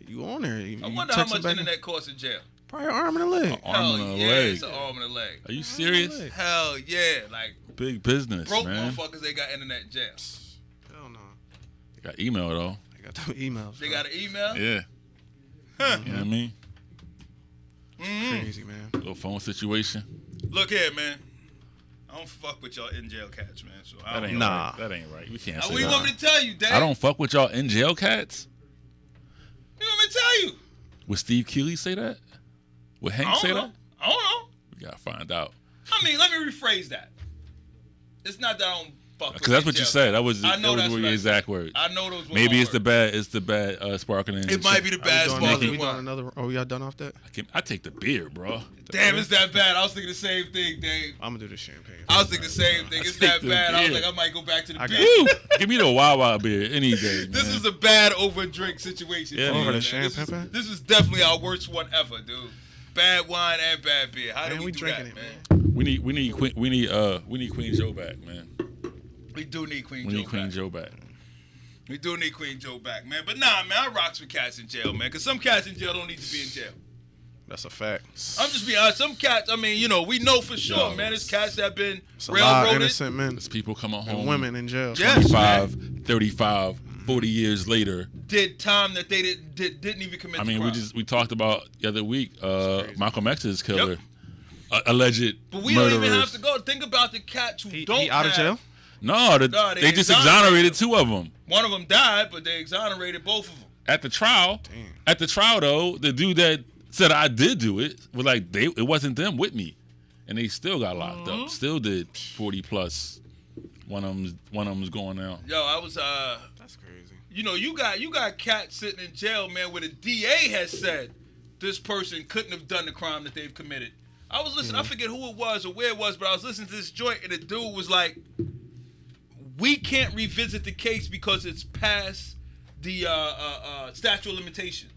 S4: You on there. You,
S2: I
S4: you
S2: wonder how
S4: text it
S2: much
S4: back
S2: internet costs in jail.
S4: Probably an arm and a leg.
S3: Arm
S2: Hell
S3: and a
S2: yeah,
S3: leg.
S2: it's an arm and a leg.
S3: Are you serious?
S4: leg.
S2: Hell yeah, like
S3: Big business,
S2: broke
S3: man.
S2: motherfuckers. They got internet in jail.
S4: Hell no.
S3: They got email though.
S4: I got them emails.
S2: They
S4: bro.
S2: got an email.
S3: Yeah.
S2: Huh.
S3: You know what I mean?
S4: Crazy, man.
S3: Little phone situation.
S2: Look here, man. I don't fuck with y'all in jail cats, man. So I
S3: That
S2: don't
S3: ain't
S2: know.
S4: Nah.
S3: right. That ain't right. We can't
S2: Now,
S3: say
S2: what do you
S3: that.
S2: want me to tell you, Dave?
S3: I don't fuck with y'all in jail cats.
S2: What do you want me to tell you?
S3: Would Steve Keeley say that? Would Hank
S2: I
S3: say
S2: don't know.
S3: that?
S2: I don't know.
S3: We gotta find out.
S2: I mean, let me rephrase that. It's not that I don't fuck with
S3: Because that's
S2: in
S3: what you
S2: jail
S3: said. That was
S2: I know
S3: that
S2: that's
S3: was
S2: what
S3: your
S2: I
S3: exact words.
S2: I know those. Were
S3: Maybe
S2: my
S3: it's the
S2: words.
S3: bad sparkling.
S2: It might be the bad
S4: we
S2: sparkling
S4: doing
S2: wine.
S4: another. Oh, y'all done off that?
S3: I take the beer, bro.
S2: Damn, it's that bad. I was thinking the same thing, Dave.
S4: I'm gonna do the champagne.
S2: I was thinking the same thing. It's
S3: take
S2: that
S3: the
S2: bad. I was
S3: beer.
S2: like, I might go back to the
S4: I got
S2: beer.
S3: Woo! Give me the Wawa beer any day.
S2: This
S3: man.
S2: is a bad over drink situation.
S3: Yeah,
S2: for
S3: man.
S2: you,
S3: Over
S4: the
S2: man. This
S4: champagne?
S2: is- This is definitely our worst one ever, dude. Bad wine and bad beer. How do
S4: Man,
S2: we
S4: we
S2: do
S4: drinking
S2: that,
S4: it,
S2: man?
S3: we need Queen Joe back, man.
S2: We do need Queen
S3: We
S2: Joe
S3: need Queen
S2: back.
S3: Joe back.
S2: We do need Queen Joe back, man. But nah, man, I rocks with cats in jail, man. Because some cats in jail don't need to be in jail.
S4: That's a fact.
S2: I'm just being honest. Some cats, I mean, you know, we know for sure,
S3: Yo.
S2: man. There's cats that been
S4: It's a lot of
S2: railroaded.
S4: innocent men
S3: There's people coming
S4: and
S3: home
S4: women in jail.
S2: Yes, man.
S3: 25, 35, 40 years later.
S2: Did time that they didn't even commit.
S3: I mean,
S2: the crime.
S3: we talked about the other week,
S4: crazy.
S3: Malcolm X's killer, alleged
S2: But we
S3: murderers.
S2: don't even have to go. Think about the cats who
S4: He
S2: don't
S4: out of
S2: have-
S4: jail?
S3: No,
S2: No,
S3: they just
S2: exonerated
S3: exonerated two of them
S2: One of them died, but they exonerated both of them.
S3: at the trial.
S4: Damn.
S3: At the trial, though, the dude that said I did do it was like it wasn't them with me, and they still got locked
S2: Mm-hmm.
S3: up. Still did 40 plus one of them's going out.
S2: Yo, I was
S4: That's crazy.
S2: you know, you got cats sitting in jail, man, where the DA has said this person couldn't have done the crime that they've committed. I was listening, I forget who it was or where it was, but I was listening to this joint and the dude was like, we can't revisit the case because it's past the statute of limitation.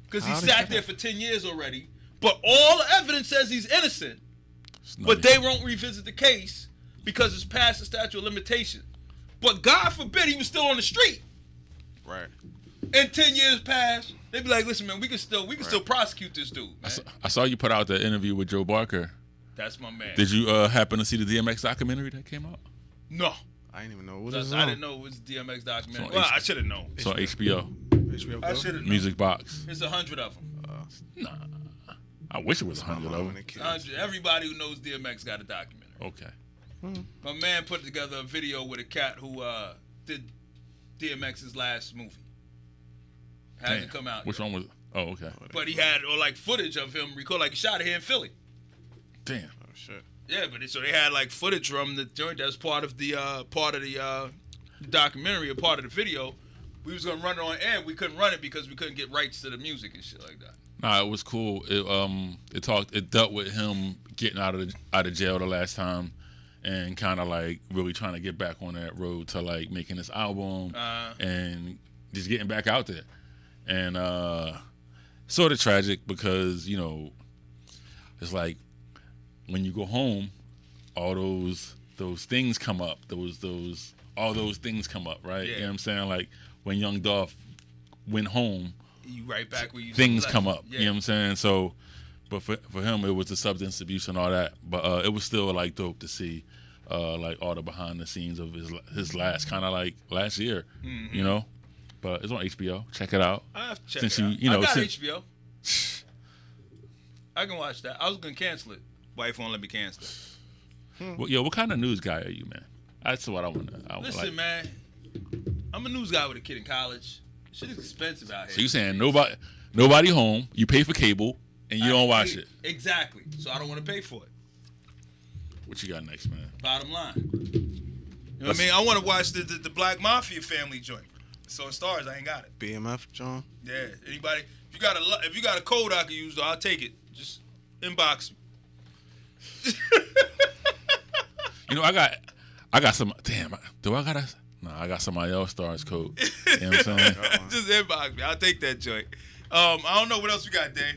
S2: Because he sat there for 10 years already, but all the evidence says he's innocent. But they won't revisit the case because it's past the statute of limitation. But God forbid he was still on the street.
S4: Right.
S2: And 10 years passed. They'd be like, listen, man, we can still prosecute this dude, man.
S3: I saw you put out the interview with Joe Barker.
S2: That's my man.
S3: Did you happen to see the Dmx documentary that came out?
S2: No.
S4: I didn't even know what it was.
S2: I didn't know it was Dmx Documentary.
S3: It's on
S2: Well, I should have known.
S3: It's on HBO.
S4: HBO
S2: I
S4: Go?
S2: should have known.
S3: Music Box.
S2: There's 100 of them.
S3: Nah. I wish it was 100 of them.
S2: 100. Everybody who knows DMX got a documentary.
S3: Okay.
S2: My man put together a video with a cat who did DMX's last movie. Hasn't come out
S3: Which
S2: yet.
S3: one was? Oh, okay.
S2: But he had footage of him record, like he shot it here in Philly.
S3: Damn.
S4: Oh shit.
S2: Yeah, but so they had like footage from the joint that's part of the documentary, or part of the video. We was gonna run it on air. We couldn't run it because we couldn't get rights to the music and shit like that.
S3: Nah, it was cool. It dealt with him getting out of jail the last time, and kind of like really trying to get back on that road to like making this album and just getting back out there. And sort of tragic because, you know, it's like when you go home, all those things come up. All those things come up, right?
S2: Yeah.
S3: You know what I'm saying? Like when Young Dolph went home,
S2: You right back where you
S3: things
S2: left.
S3: come up.
S2: Yeah.
S3: You know what I'm saying? So, but for him, it was the substance abuse and all that. But it was still like dope to see, like all the behind the scenes of his last kind of like last year, you know. But it's on HBO. Check it out.
S2: I have to check
S3: Since
S2: it out.
S3: you know,
S2: I got
S3: since-
S2: HBO. I can watch that. I was gonna cancel it. Wife won't let me cancel it.
S3: Well, yo, what kind of news guy are you, man? That's what I want to.
S2: Listen, man, I'm a news guy with a kid in college. Shit is expensive out here.
S3: So you saying nobody home? You pay for cable and you don't watch it.
S2: Exactly. So I don't want to pay for it.
S3: What you got next, man?
S2: Bottom line. You know what I mean? I want to watch the Black Mafia family joint. So in stars, I ain't got it.
S4: BMF, John.
S2: Yeah. Anybody? If you got a code I can use, though, I'll take it. Just inbox me.
S3: You know, I got some. Damn, do I got a? No, I got somebody else stars code. You know what I'm saying?
S2: Just inbox me. I'll take that joint. I don't know what else we got, Dave.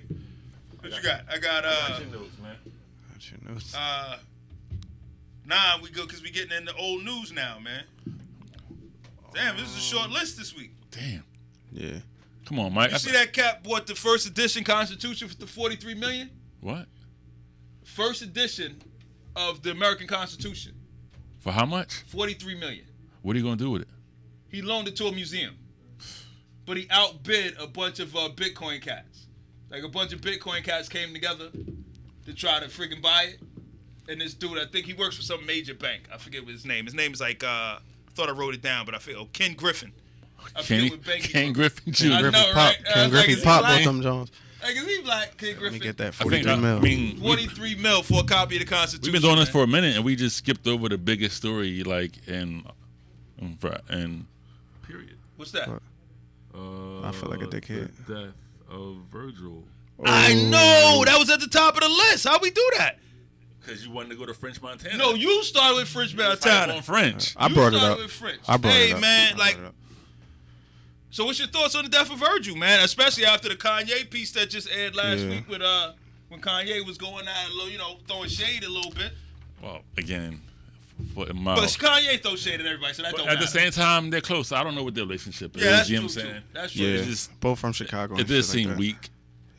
S2: What you got? I got
S3: notes, man.
S4: What's your notes?
S2: we go because we getting into old news now, man. Damn, this is a short list this week.
S3: Damn.
S4: Yeah.
S3: Come on, Mike.
S2: You see that cat bought the first edition Constitution for the $43 million?
S3: What?
S2: First edition of the American Constitution,
S3: For how much?
S2: $43 million.
S3: What are you gonna do with it?
S2: He loaned it to a museum, but he outbid a bunch of Bitcoin cats. Like a bunch of Bitcoin cats came together to try to freaking buy it. And this dude, I think he works for some major bank. I forget what his name. His name is like I thought I wrote it down, but I forget. Oh, Ken Griffin. I forget what bank he
S3: Ken
S2: works.
S3: Griffin Jr.
S2: I know,
S4: Griffey Pop.
S2: right?
S4: Ken Griffey
S2: like,
S4: Pop
S2: like-
S4: bought them Jones.
S2: Like, is he black, Ken
S4: Let me
S2: Griffin?
S4: get that
S3: I think
S4: 43 mil.
S3: I mean,
S2: 43 mil for a copy of the Constitution.
S3: we've been doing this
S2: man.
S3: for a minute, and we just skipped over the biggest story, like in period.
S2: What's that?
S4: I feel like a dickhead.
S3: The death of Virgil.
S2: I know that was at the top of the list. How we do that?
S3: Because you wanted to go to French Montana.
S2: No, you started with French Montana.
S3: on French.
S4: I brought it
S2: started
S4: up.
S2: with French.
S4: I brought
S2: hey,
S4: it up.
S2: man,
S4: I
S2: like,
S4: brought it up.
S2: so what's your thoughts on the death of Virgil, man? Especially after the Kanye piece that just aired last
S4: Yeah.
S2: week with when Kanye was going out, a little, you know, throwing shade a little bit.
S3: Well, again, foot and mouth.
S2: But Kanye throws shade at everybody, so that
S3: But
S2: don't
S3: at
S2: matter.
S3: the same time, they're close. I don't know what their relationship is.
S2: Yeah, that's
S3: you know
S2: true,
S3: what I'm
S2: too.
S3: saying?
S2: That's true.
S4: Yeah,
S3: It's just-
S4: both from Chicago.
S3: It
S4: and
S3: did
S4: shit
S3: seem
S4: like that.
S3: weak.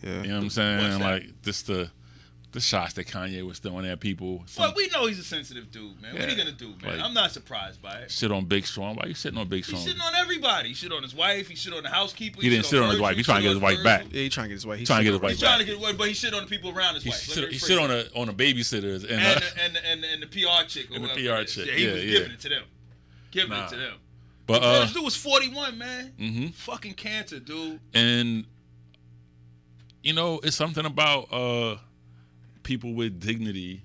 S4: Yeah.
S3: You know what I'm saying?
S2: What's that?
S3: Like just the shots that Kanye was throwing at people.
S2: Well, we know he's a sensitive dude, man. What are you
S3: Yeah.
S2: gonna do, man?
S3: Like-
S2: I'm not surprised by it.
S3: Shit on Big Strong. Why you sitting on Big
S2: He's
S3: Strong?
S2: shitting on everybody. He shit on his wife. He shit on the housekeeper.
S3: He didn't shit on his wife. He's trying to get his wife back.
S4: Yeah, he trying to get his wife.
S3: Trying to get his wife
S2: He's trying to get away, but he shit on the people around his
S3: He
S2: wife. Let me
S3: shit
S2: rephrase
S3: on the babysitters and
S2: and the PR chick. Or
S3: And the
S2: whatever
S3: PR
S2: it is.
S3: chick.
S2: Yeah, he
S3: Yeah,
S2: was
S3: yeah.
S2: giving it to them. Giving
S3: Nah.
S2: it to them.
S3: but
S2: This dude was 41, man.
S3: mhm.
S2: Fucking cancer, dude.
S3: And you know, it's something about people with dignity,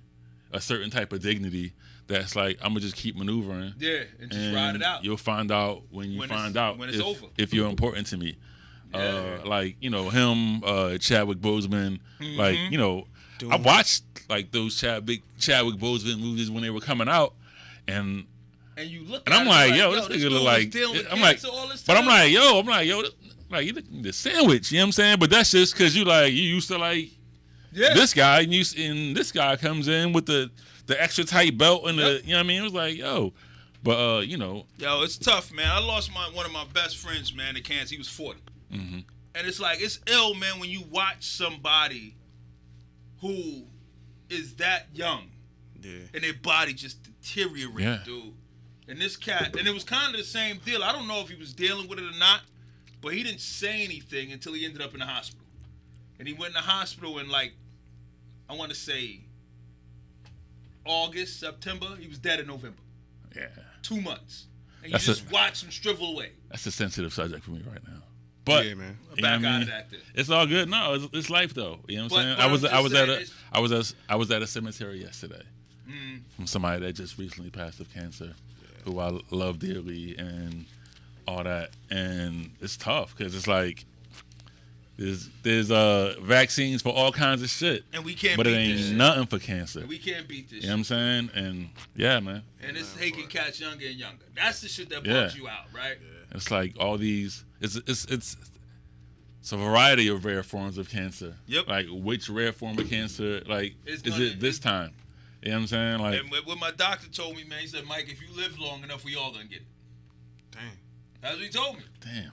S3: a certain type of dignity, that's like, I'm gonna just keep maneuvering.
S2: Yeah, and just ride it out.
S3: You'll find out when
S2: it's over.
S3: if you're important to me.
S2: Yeah.
S3: Like, you know, him, Chadwick Boseman, like, you know, I watched like those Chadwick Boseman movies when they were coming out, and
S2: you look
S3: and
S2: at
S3: I'm
S2: it
S3: like, yo, this nigga look like, I'm like, but I'm like, yo, like, you look the sandwich, you know what I'm saying? But that's just because you used to like this guy, and this guy comes in with the extra tight belt and the, you know what I mean? It was like, yo, but you know,
S2: yo, it's tough, man. I lost one of my best friends, man, to cancer. He was 40, and it's like, it's ill, man, when you watch somebody who is that young, and their body just deteriorate, dude. And this cat, and it was kind of the same deal. I don't know if he was dealing with it or not, but he didn't say anything until he ended up in the hospital. And he went in the hospital in, like, I want to say August, September. He was dead in November.
S3: Yeah.
S2: 2 months. And you just watch him shrivel away.
S3: That's a sensitive subject for me right now. But
S4: man.
S2: Back out of that.
S3: It's all good. No, it's life though. You know what I'm saying? I was at a cemetery yesterday from somebody that just recently passed of cancer, who I love dearly and all that. And it's tough because it's like there's vaccines for all kinds of shit,
S2: and we can't.
S3: But
S2: beat
S3: it ain't
S2: this
S3: nothing for cancer.
S2: And we can't beat this.
S3: You know what I'm saying? And yeah, man.
S2: And it's taking cats younger and younger. That's the shit that bugs you out, right?
S3: Yeah. It's like all these. It's a variety of rare forms of cancer.
S2: Yep.
S3: Like, which rare form of cancer, like, is it this time? You know what I'm saying? Like,
S2: and what my doctor told me, man, he said, Mike, if you live long enough, we all gonna get it.
S4: Damn.
S2: That's what he told me.
S3: Damn.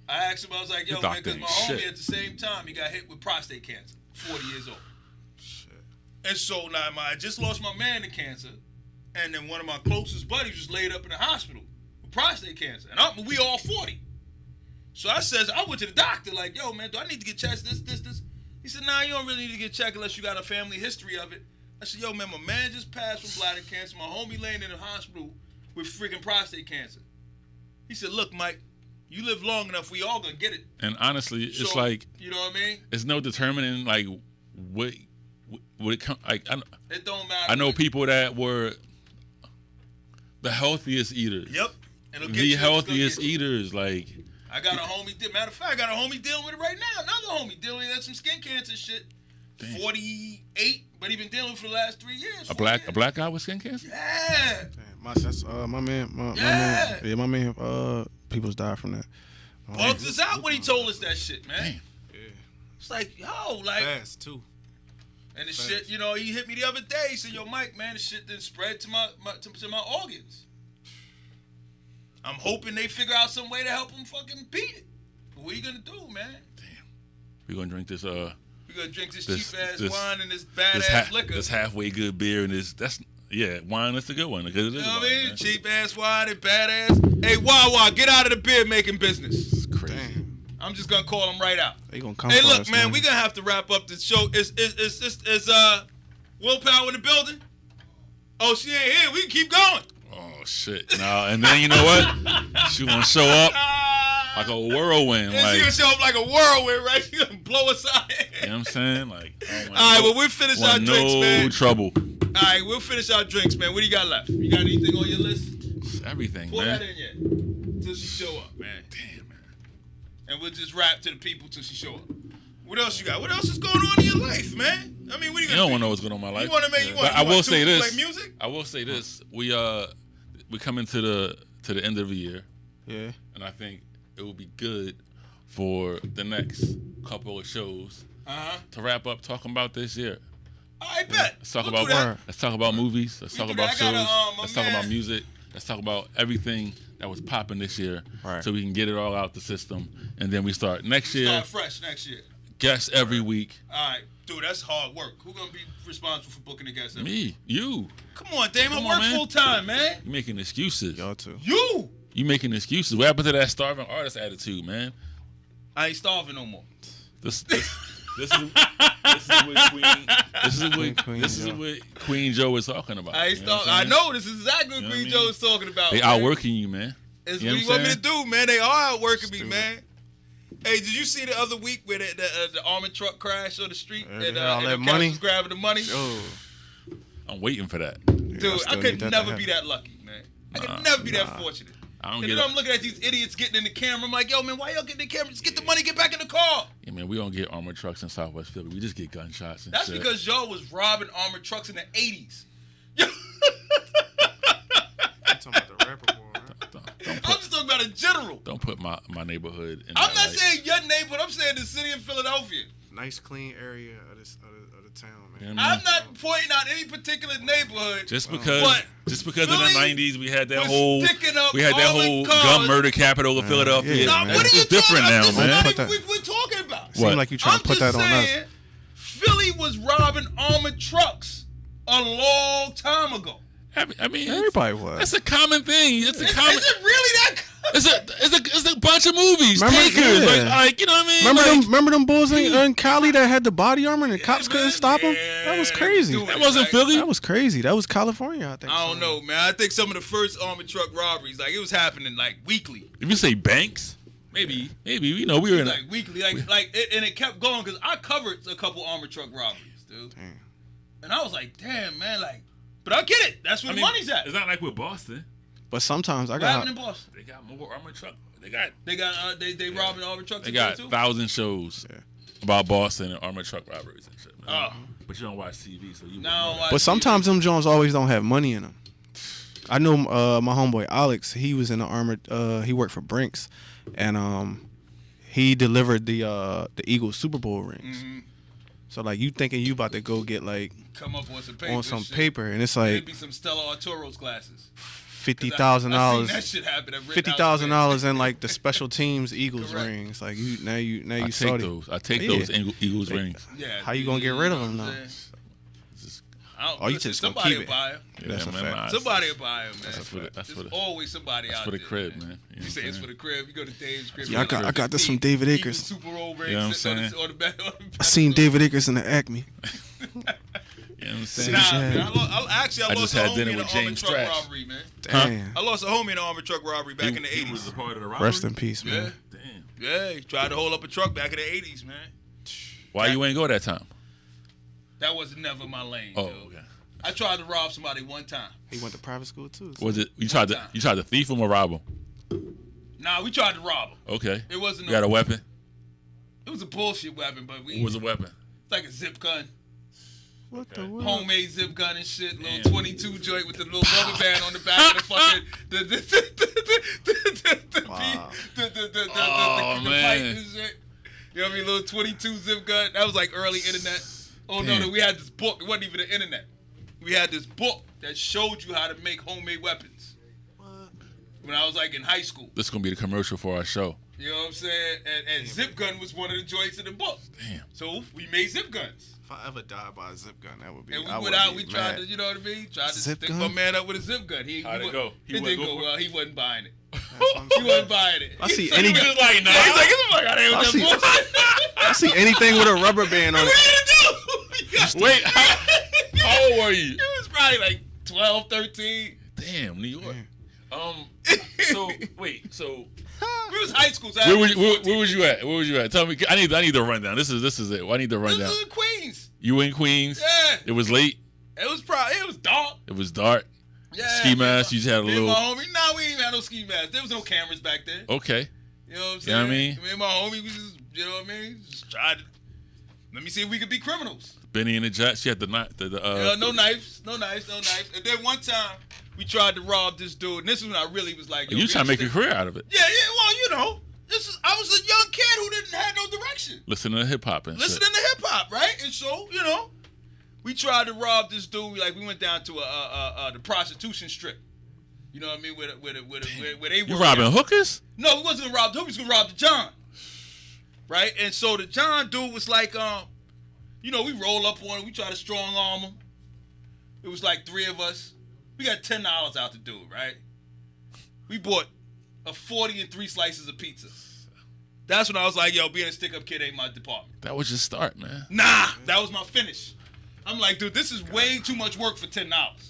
S2: I asked him, I was like, yo, man, because my homie at the same time, he got hit with prostate cancer, 40 years old.
S4: Shit.
S2: And so now I just lost my man to cancer, and then one of my closest buddies was laid up in the hospital with prostate cancer, and we all 40. So I went to the doctor, like, yo, man, do I need to get checked? This? He said, nah, you don't really need to get checked unless you got a family history of it. I said, yo, man, my man just passed from bladder cancer. My homie laying in the hospital with freaking prostate cancer. He said, look, Mike, you live long enough, we all gonna get it.
S3: And honestly, it's like,
S2: you know what I mean?
S3: It's no determining, like, what it come, like,
S2: it don't matter.
S3: I know people that were the healthiest eaters.
S2: Yep.
S3: The healthiest eaters, like.
S2: I got a homie. Matter of fact, I got a homie dealing with it right now. Another homie dealing with some skin cancer shit. Damn. 48, but he been dealing with it for the last 3 years.
S3: A black guy with skin cancer?
S2: Yeah.
S4: Damn, my man, people's died from that.
S2: Bugs us out when he told us that shit, man.
S3: Damn.
S4: Yeah.
S2: It's like, yo, like.
S4: Fast, too.
S2: And the shit, you know, he hit me the other day. He said, yo, Mike, man, the shit didn't spread to my organs. I'm hoping they figure out some way to help him fucking beat it. But what are you gonna do, man?
S3: Damn. We're gonna drink this
S2: We're gonna drink this cheap ass wine and this badass liquor.
S3: This halfway good beer and wine. That's a good one. You know what
S2: I mean? Cheap ass wine and badass. Hey, Wawa, get out of the beer making business.
S3: It's crazy.
S4: Damn.
S2: I'm just gonna call him right out.
S4: They gonna come.
S2: Hey, look, man, we gonna have to wrap up this show. Is Willpower in the building? Oh, she ain't here. We can keep going.
S3: Oh shit! No, and then you know what? She gonna show up like a whirlwind.
S2: And
S3: like,
S2: she gonna show up like a whirlwind, right? She gonna blow us out.
S3: You know what I'm saying? Like,
S2: all right, well, we'll finish our drinks, man.
S3: No trouble.
S2: All right, we'll finish our drinks, man. What do you got left? You got anything on your list?
S3: It's everything,
S2: Pull
S3: man.
S2: That in yet? Till she show up, man.
S3: Damn, man.
S2: And we'll just rap to the people till she show up. What else you got? What else is going on in your life, man? I mean, what are you gonna do?
S3: You don't want to know what's going on in my life.
S2: You want to make?
S3: I will say this.
S2: Play music?
S3: I will say this. We coming to the end of the year.
S4: Yeah.
S3: And I think it would be good for the next couple of shows to wrap up talking about this year.
S2: I bet.
S3: Let's talk about movies. Let's talk about shows. Let's talk about music. Let's talk about everything that was popping this year, so we can get it all out the system, and then we start next year.
S2: Start fresh next year.
S3: Guests every week.
S2: All right, dude, that's hard work. Who's gonna be responsible for booking the guests every week?
S3: Me, you.
S2: Come on, Dame. I work full time, man.
S3: You making excuses.
S4: Y'all too.
S3: You making excuses. What happened to that starving artist attitude, man?
S2: I ain't starving no more.
S3: This is what Queen Joe is talking about.
S2: I ain't starving. I know this is exactly what Queen Joe is talking about.
S3: They outworking you, man.
S2: It's what you want me to do, man. They are outworking me, man. Hey, did you see the other week where the armored truck crashed on the street and
S4: all that
S2: the
S4: money
S2: was grabbing the money?
S4: Oh,
S3: I'm waiting for that.
S4: yeah.
S2: Dude, I could never be that lucky, man. I could never be that fortunate.
S3: I don't
S2: And then I'm looking at these idiots getting in the camera. I'm like, yo, man, why y'all getting in the camera? Just get the money, get back in the car.
S3: Yeah, man, we don't get armored trucks in Southwest Philly. We just get gunshots and
S2: That's
S3: shit.
S2: because y'all was robbing armored trucks in the 80s.
S4: I'm talking about the rapper boy, right?
S2: I'm just talking about in general.
S3: Don't put my neighborhood in
S2: I'm
S3: that
S2: not
S3: light.
S2: saying your neighborhood. I'm saying the city of Philadelphia.
S4: Nice, clean area of the town, man.
S3: Yeah,
S2: I'm not pointing out any particular neighborhood.
S3: Just because in
S2: Philly
S3: the 90s we had that
S2: was
S3: whole
S2: sticking up all the cars.
S3: gun murder capital of Philadelphia.
S4: yeah,
S2: Now,
S4: man.
S2: what are you
S3: It's different
S2: talking
S3: now,
S2: about? This
S3: man.
S2: is
S4: Put
S2: not
S4: that-
S2: even what we're talking about.
S3: What?
S4: Seems like you trying
S2: I'm
S4: to put
S2: just
S4: that on us.
S2: saying, Philly was robbing armored trucks a long time ago.
S3: I mean,
S4: Everybody was.
S3: That's a common thing. It's a
S2: Is
S3: common.
S2: it really that?
S3: It's a bunch of movies.
S4: Remember-
S3: Takers,
S4: yeah.
S3: like you know what I mean.
S4: Remember them bulls in Cali that had the body armor and the cops couldn't stop them? That was crazy.
S2: Doing
S3: That
S2: it,
S3: wasn't
S2: like,
S3: Philly.
S4: That was crazy. That was California, I think.
S2: I don't know, man. I think some of the first armored truck robberies, like it was happening like weekly.
S3: If you say banks, maybe we know we were in.
S2: Like weekly, and it kept going because I covered a couple armored truck robberies, dude.
S4: Damn.
S2: And I was like, damn, man, like, but I get it. That's where the money's at.
S3: It's not like with Boston.
S4: But sometimes I
S2: What
S4: got
S2: happened in Boston?
S3: They got more armored truck. They
S2: robbing armored trucks.
S3: They got
S2: too?
S3: 1,000 shows about Boston and armored truck robberies and shit. Man.
S2: Oh.
S3: But you don't watch TV, so you.
S2: No,
S3: wouldn't know
S4: But sometimes them Jones always don't have money in them. I know my homeboy Alex. He was in the armored. He worked for Brinks, and he delivered the Eagles Super Bowl rings.
S2: Mm-hmm.
S4: So like you thinking you about to go get like
S2: come up on some paper.
S4: on some
S2: shit.
S4: paper, and it's like
S2: Maybe some Stella Arturo's glasses.
S4: $50,000.
S2: I seen that shit happen at
S4: $50,000 in like the special teams Eagles
S2: Correct.
S4: rings. Like you now
S3: I
S4: you
S3: take
S4: saw
S3: those. I take
S4: Yeah.
S3: those Eagles rings.
S2: Yeah.
S4: How you gonna get rid of them,
S2: know what
S4: though?
S2: I'm saying?
S4: Oh, you just gonna
S2: somebody
S4: keep
S2: will
S4: it.
S2: buy them.
S4: That's a
S3: man,
S4: fact.
S3: nah,
S2: Somebody will buy them, man.
S3: That's
S2: There's always somebody out
S3: for the
S2: there.
S3: crib, man.
S2: You say it's for the crib. You go to Dave's crib.
S4: Yeah, I got this from David
S2: Eagles
S4: Akers.
S2: Super Bowl ring.
S3: You know what I'm
S2: sitting
S3: saying?
S2: on the back.
S4: I seen David Akers in the Acme.
S3: You know what I'm saying?
S4: Nah,
S2: Nah,
S4: Yeah.
S2: man, I
S3: just
S2: lost a
S3: had
S2: homie
S3: dinner
S2: in an
S3: with
S2: armored
S3: James
S2: truck
S3: Trash.
S2: robbery, man.
S4: Damn.
S2: I lost a homie in an armored truck robbery back in the
S3: He was
S2: 80s.
S3: a part of the robbery.
S4: Rest in peace,
S2: Yeah.
S4: man.
S3: Damn.
S2: Yeah, he tried to hold up a truck back in the 80s, man.
S3: Why you ain't go that time?
S2: That was never my lane,
S3: Oh,
S2: dude.
S3: okay.
S2: I tried to rob somebody one time.
S4: He went to private school too.
S3: Was it you tried to thief him or rob him?
S2: Nah, we tried to rob him.
S3: Okay.
S2: It wasn't
S3: You got a weapon?
S2: It was a bullshit weapon, but
S3: What was a weapon?
S2: it's like a zip gun.
S4: What the world?
S2: Homemade zip gun and shit, little
S3: Damn.
S2: 22 joint with the little rubber band on the back of the fucking
S4: Wow.
S2: the
S3: Oh,
S2: pipe
S3: man.
S2: and shit. You know what I mean? Little 22 zip gun. That was like early internet. Oh
S3: Damn.
S2: no, we had this book. It wasn't even the internet. We had this book that showed you how to make homemade weapons. When I was like in high school.
S3: This is gonna be the commercial for our show.
S2: You know what I'm saying? And zip gun was one of the joints in the book.
S3: Damn.
S2: So we made zip guns.
S4: If I ever die by a zip gun, that would be.
S2: And we
S4: I
S2: went
S4: would
S2: out,
S4: be
S2: we tried
S4: mad.
S2: to, you know what I mean? Tried to
S4: Zip
S2: stick
S4: gun?
S2: my man up with a zip gun.
S3: How'd it go? He
S2: It
S3: wouldn't
S2: didn't
S3: go
S2: go
S3: for
S2: well. He wasn't buying it.
S4: That's what I'm
S2: He
S4: saying.
S2: wasn't buying it.
S4: I see
S2: So
S4: any-
S2: he was like, nah. He's like, get the fuck out of here
S4: I
S2: with
S4: see-
S2: that bullshit.
S4: I see anything with a rubber band on
S2: What
S4: it.
S2: are you gonna do?
S3: Wait, how old were you?
S2: He was probably like 12, 13.
S3: Damn, New York. So
S2: We was high school. So
S3: where was you at? Where was you at? Tell me. I need the rundown. This is it. I need the rundown.
S2: This was in Queens.
S3: You were in Queens.
S2: Yeah.
S3: It was late.
S2: It was dark.
S3: It was dark.
S2: Yeah.
S3: Ski mask. You just had a
S2: Me and
S3: little.
S2: my homie. Nah, we ain't had no ski masks. There was no cameras back then.
S3: Okay.
S2: You know what I'm
S3: You
S2: saying?
S3: know what I mean?
S2: Me and my homie, we just, you know what I mean? Just tried to, let me see if we could be criminals.
S3: Benny and the Jets. She had the
S2: No knives. And then one time, we tried to rob this dude. And this is when I really was like, yo,
S3: You trying to make a career out of it?
S2: Yeah, well, you know. I was a young kid who didn't have no direction.
S3: Listening to hip hop and
S2: Listening
S3: shit.
S2: to hip hop, right? And so, you know, we tried to rob this dude. We went down to the prostitution strip. You know what I mean? Where they were.
S3: You robbing hookers?
S2: No, we wasn't gonna rob the hook. We was gonna rob the John. Right? And so the John dude was like, you know, we roll up on him. We try to strong arm him. It was like 3 of us. We got $10 out the dude, right? We bought a 40 and 3 slices of pizza. That's when I was like, yo, being a stick-up kid ain't my department.
S3: That was your start, man.
S2: Nah, that was my finish. I'm like, dude, this is way too much work for $10.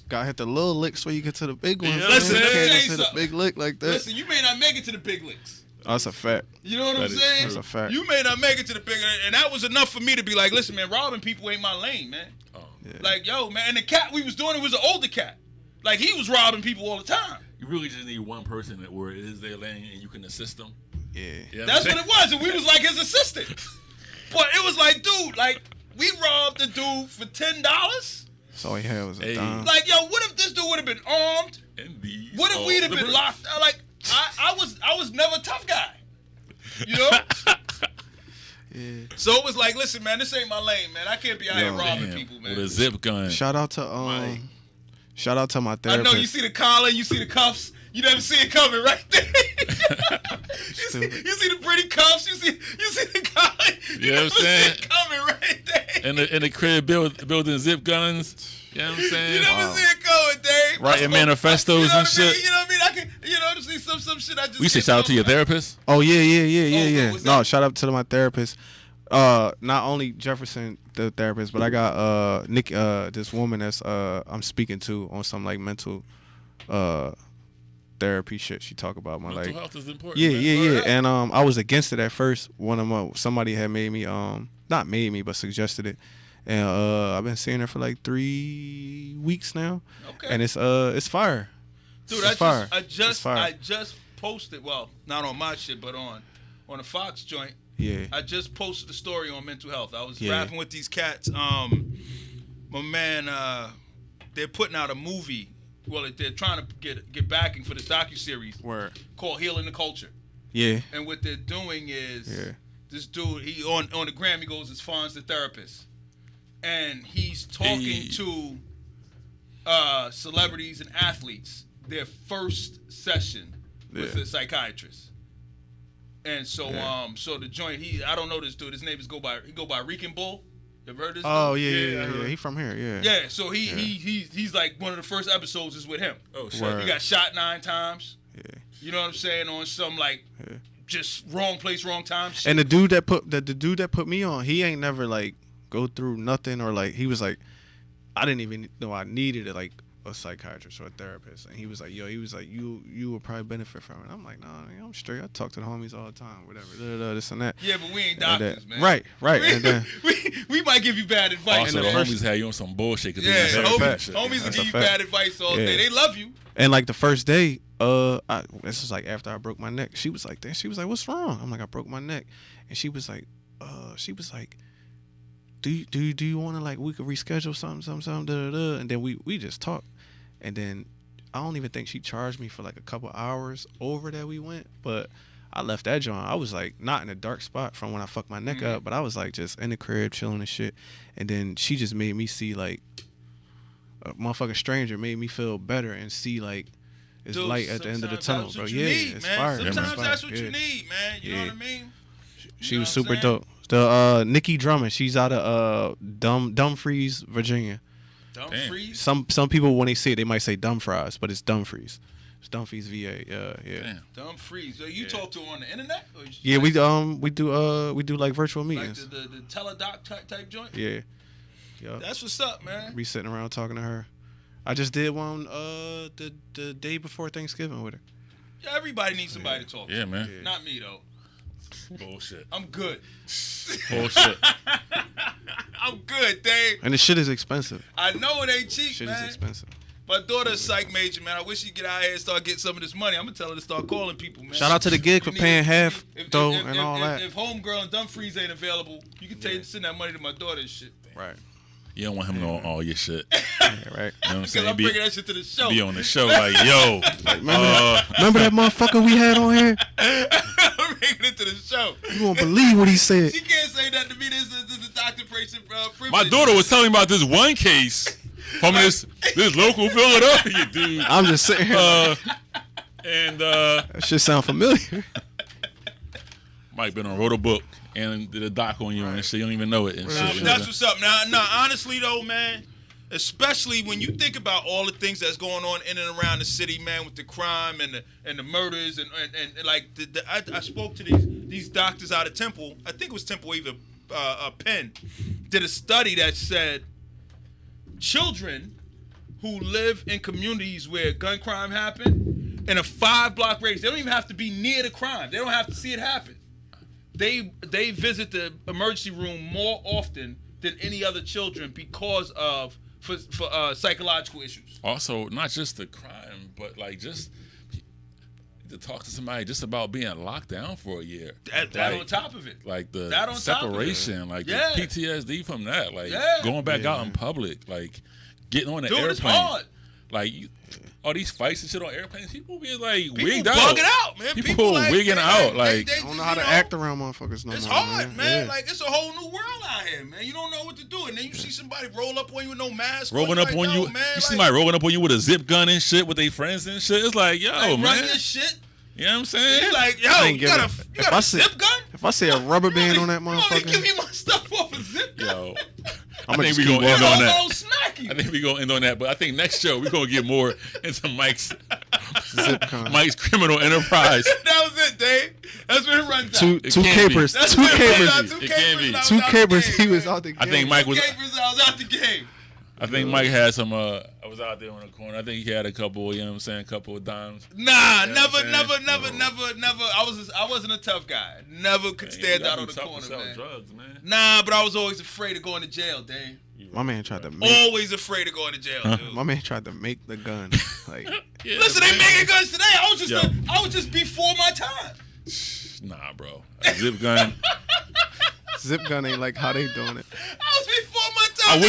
S4: Gotta hit the little licks so you get to the big ones.
S3: Yeah,
S4: man.
S2: listen,
S4: You
S2: let me
S4: can't
S2: tell
S4: just
S2: you
S4: hit a
S2: something.
S4: big lick like that.
S2: Listen, you may not make it to the big licks.
S4: That's a fact.
S2: You know what I'm
S3: That is
S2: saying?
S3: true.
S4: That's a fact.
S2: You may not make it to the big, and that was enough for me to be like, listen, man, robbing people ain't my lane, man.
S3: Oh.
S4: Yeah.
S2: Like, yo, man, and the cat we was doing, it was an older cat. Like, he was robbing people all the time.
S3: You really just need one person where it is their lane and you can assist them.
S4: Yeah.
S3: You know
S2: That's
S3: I'm
S2: what it was, and we was like his assistant. But it was like, dude, like, we robbed the dude for $10.
S4: So all he had was a
S3: Hey.
S4: dime.
S2: Like, yo, what if this dude would have been armed?
S3: And these
S2: What if
S3: are
S2: we'd have
S3: the
S2: been
S3: birds.
S2: locked? Like, I was never a tough guy. You know?
S4: Yeah.
S2: So it was like, listen, man, this ain't my lane, man. I can't be out here robbing
S3: Damn,
S2: people, man.
S3: with a zip gun.
S4: Shout out to
S3: Right.
S4: shout out to my
S2: I
S4: therapist.
S2: know you see the collar, you see the cuffs. You never see it coming right there. you see the pretty cuffs. You see the collar.
S3: You know what I'm
S2: never see
S3: saying?
S2: it coming right there.
S3: In the crib building zip guns. You know what I'm saying?
S2: You never see it coming, Dave.
S3: Writing manifestos
S2: You know
S3: and
S2: what I mean?
S3: shit.
S2: You know what I mean? I can, see some shit. I just.
S3: We say shout out to your therapist.
S4: Oh yeah.
S2: what's
S4: No,
S2: that?
S4: shout out to my therapist. Not only Jefferson, the therapist, but I got Nick, this woman that's I'm speaking to on some like mental therapy shit. She talk about my
S3: Mental
S4: like
S3: health is important.
S4: yeah,
S3: man.
S4: yeah. And I was against it at first. Somebody had made me not made me but suggested it. And I've been seeing her for like 3 weeks now.
S2: Okay.
S4: And it's fire.
S2: Dude,
S4: It's fire.
S2: I
S4: It's fire.
S2: just posted. Well, not on my shit, but on a Fox joint.
S4: Yeah.
S2: I just posted a story on mental health. I was
S4: Yeah.
S2: rapping with these cats. My man, they're putting out a movie. Well, they're trying to get backing for this docuseries
S4: Word.
S2: called Healing the Culture.
S4: Yeah.
S2: And what they're doing is
S4: Yeah.
S2: this dude, he on the gram, he goes as far as the therapist. And he's talking
S3: Hey.
S2: to celebrities and athletes, their first session with
S4: Yeah.
S2: a psychiatrist. And so
S4: Yeah.
S2: so the joint, I don't know this dude, his name is go by Rican Bull. You ever heard this
S4: Oh
S2: dude?
S4: yeah. He from here. Yeah.
S2: Yeah, so he's like one of the first episodes is with him.
S3: Oh shit.
S4: Word.
S2: He got shot 9 times.
S4: Yeah.
S2: You know what I'm saying? On some like just wrong place, wrong time shit.
S4: And the dude that put me on, he ain't never like go through nothing or like he was like, I didn't even know I needed it like a psychiatrist or a therapist. And he was like, you would probably benefit from it. I'm like, nah, I'm straight. I talk to the homies all the time, whatever, this and that.
S2: Yeah, but we ain't
S4: And
S2: doctors,
S4: that-
S2: man.
S4: Right.
S2: We,
S4: And then
S2: we might give you bad advice.
S3: Also,
S2: man.
S3: the homies had you on some bullshit. Cause
S2: Yeah,
S3: they
S4: That's a
S3: deserve
S4: fact.
S3: shit.
S2: homies will
S4: That's
S2: give
S4: a
S2: you
S4: fact.
S2: bad advice all day.
S4: Yeah.
S2: They love you.
S4: and like the first day, this was like after I broke my neck. She was like, what's wrong? I'm like, I broke my neck, and she was like, do you want to like we could reschedule something, and then we just talked, and then I don't even think she charged me for like a couple hours over that we went, but I left that joint. I was like not in a dark spot from when I fucked my neck up, but I was like just in the crib chilling and shit, and then she just made me see like a motherfucking stranger made me feel better and see like it's
S2: Dude,
S4: light at the end of the tunnel,
S2: sometimes
S4: bro.
S2: that's what you
S4: Yeah,
S2: need,
S4: it's
S2: man.
S4: fire.
S2: Sometimes
S4: It's fire.
S2: that's what you
S4: Yeah.
S2: need, man. You know what I mean?
S4: She
S2: You know
S4: was
S2: what I'm
S4: super
S2: saying?
S4: dope. The Nikki Drummond, she's out of Dumfries, Virginia.
S2: Dumfries?
S4: Some people when they say it, they might say Dumfries, but it's Dumfries. It's Dumfries, VA. Yeah.
S3: Damn.
S2: Dumfries. You talk to her on the internet? Or just
S4: Yeah,
S2: like,
S4: we do like virtual
S2: like
S4: meetings.
S2: the teledoc type joint?
S4: Yeah. Yeah.
S2: That's what's up, man.
S4: We sitting around talking to her. I just did one the day before Thanksgiving with her.
S2: Yeah, everybody needs somebody to talk to.
S3: Yeah, man.
S2: Not me, though.
S3: Bullshit.
S2: I'm good.
S3: Bullshit.
S2: I'm good, Dave.
S4: And the shit is expensive.
S2: I know it ain't cheap,
S4: Shit
S2: man.
S4: is expensive.
S2: My daughter's a psych major, man. I wish she'd get out here and start getting some of this money. I'm going to tell her to start calling people, man.
S4: Shout out to the gig for
S2: You
S4: paying half
S2: if-
S4: though
S2: if-
S4: and
S2: if-
S4: all
S2: if-
S4: that.
S2: If homegirl and Dumfries ain't available, you can send that money to my daughter and shit.
S4: Right.
S3: You don't want him knowing all your shit. You
S4: Yeah, right.
S3: know what I'm
S2: Because
S3: saying?
S2: I'm bringing that shit to the show.
S3: Be on the show like, yo.
S4: Remember that motherfucker we had on here?
S2: I'm bringing it to the show.
S4: You won't believe what he said.
S2: She can't say that to me. This is a doctor patient privilege.
S3: My daughter was telling me about this one case from this local Philadelphia dude.
S4: I'm just sitting here.
S3: And
S4: That shit sound familiar.
S3: Mike been on wrote a book and did a doc on you and shit. You don't even know it. And
S2: Nah,
S3: shit,
S2: but
S3: you know
S2: that's what's up. Now, honestly though, man, especially when you think about all the things that's going on in and around the city, man, with the crime and the murders and like I spoke to these doctors out of Temple. I think it was Temple, either Penn, did a study that said children who live in communities where gun crime happened in a 5-block radius, they don't even have to be near the crime. They don't have to see it happen. They visit the emergency room more often than any other children because of for psychological issues.
S3: Also, not just the crime, but like just to talk to somebody just about being locked down for a year.
S2: That
S3: like,
S2: on top of it.
S3: Like the
S2: that on
S3: separation, like
S2: yeah.
S3: the PTSD from that, like
S2: yeah.
S3: going back out in public, like getting on the airplane.
S2: It's hard.
S3: Like all these fights and shit on airplanes, people be like
S2: wigged
S3: out.
S2: Bugging out, man.
S3: People like, wigging out. Like
S4: they don't know how to act around motherfuckers no more.
S2: It's hard, man.
S4: Yeah.
S2: Like it's a whole new world out here, man. You don't know what to do, and then you see somebody roll up on you with no mask,
S3: rolling up on you.
S2: Man,
S3: you see somebody rolling up on you with a zip gun and shit with their friends and shit. It's like, yo, man,
S2: run this shit.
S3: You know what I'm saying?
S2: He's like, yo, you got a zip gun?
S4: If I say a rubber band on that motherfucker,
S2: you give me my stuff off a zip gun.
S3: Yo,
S4: I
S3: think we're going to end on that.
S2: Snacky.
S3: I think we're going to end on that. But I think next show, we're going to get more into Mike's criminal enterprise.
S2: That was it, Dave. That's what it runs
S4: out. Two capers. Two capers. He was out the game.
S3: I think Mike was
S2: out the game.
S3: I think Mike had some. I was out there on the corner. I think he had a couple. You know what I'm saying? A couple of dimes.
S2: Nah, never. I wasn't a tough guy. Never could stand out on the corner, man.
S3: Drugs, man.
S2: Nah, but I was always afraid of going to jail, Dave.
S4: My man tried to
S2: always afraid of going to jail, dude.
S4: My man tried to make the gun. Like,
S2: yeah, listen, they making guns today. I was just before my time.
S3: Nah, bro. A zip gun.
S4: Zip gun ain't like how they doing it.
S2: I was before my time.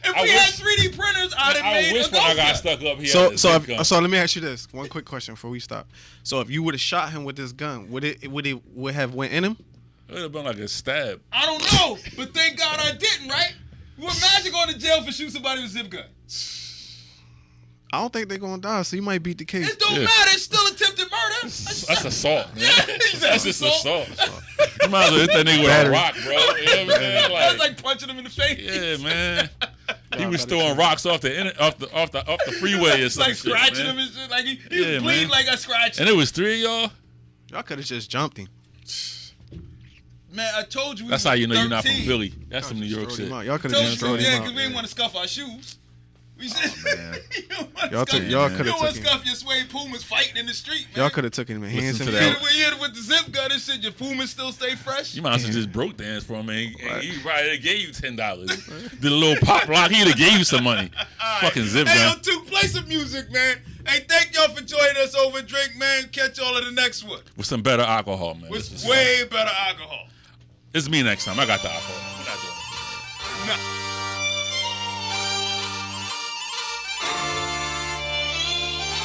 S2: If we had 3D printers, I'd have made a
S3: when I got stuck up here.
S4: So let me ask you this. One quick question before we stop. So if you would have shot him with this gun, would it have went in him?
S3: It would have been like a stab.
S2: I don't know, but thank God I didn't, right? You imagine going to jail for shooting somebody with a zip gun.
S4: I don't think they're gonna die, so you might beat the case.
S2: It don't matter. It's still attempted murder.
S3: That's assault, man.
S2: That's
S3: just assault. You might as well hit that nigga with a rock, bro. You know what I'm saying?
S2: That's like punching him in the face.
S3: Yeah, man. He was throwing rocks off the freeway or something.
S2: Like scratching him and shit. Like he was bleeding like I scratched him.
S3: And it was 3 of y'all?
S4: Y'all could have just jumped him.
S2: Man, I told you.
S3: That's how you know you're not from Philly. That's some New York shit.
S4: Y'all could have just thrown him out.
S2: Yeah, because we didn't want to scuff our shoes. We said,
S4: y'all could have took him.
S2: You don't want to scuff your suede Pumas fighting in the street, man.
S4: Y'all could have took him in hands and
S2: feet. You hit it with the zip gun and shit. Your Pumas still stay fresh.
S3: You might as well just broke dance for him, and he probably gave you $10. Did a little pop lock. He'd have gave you some money. Right. Fucking zip gun.
S2: Hey, yo, Duke, play some music, man. Hey, thank y'all for joining us over Drink, man. Catch y'all in the next one.
S3: With some better alcohol, man.
S2: With way better alcohol.
S3: It's me next time. I got the alcohol. We're not doing it.
S2: No.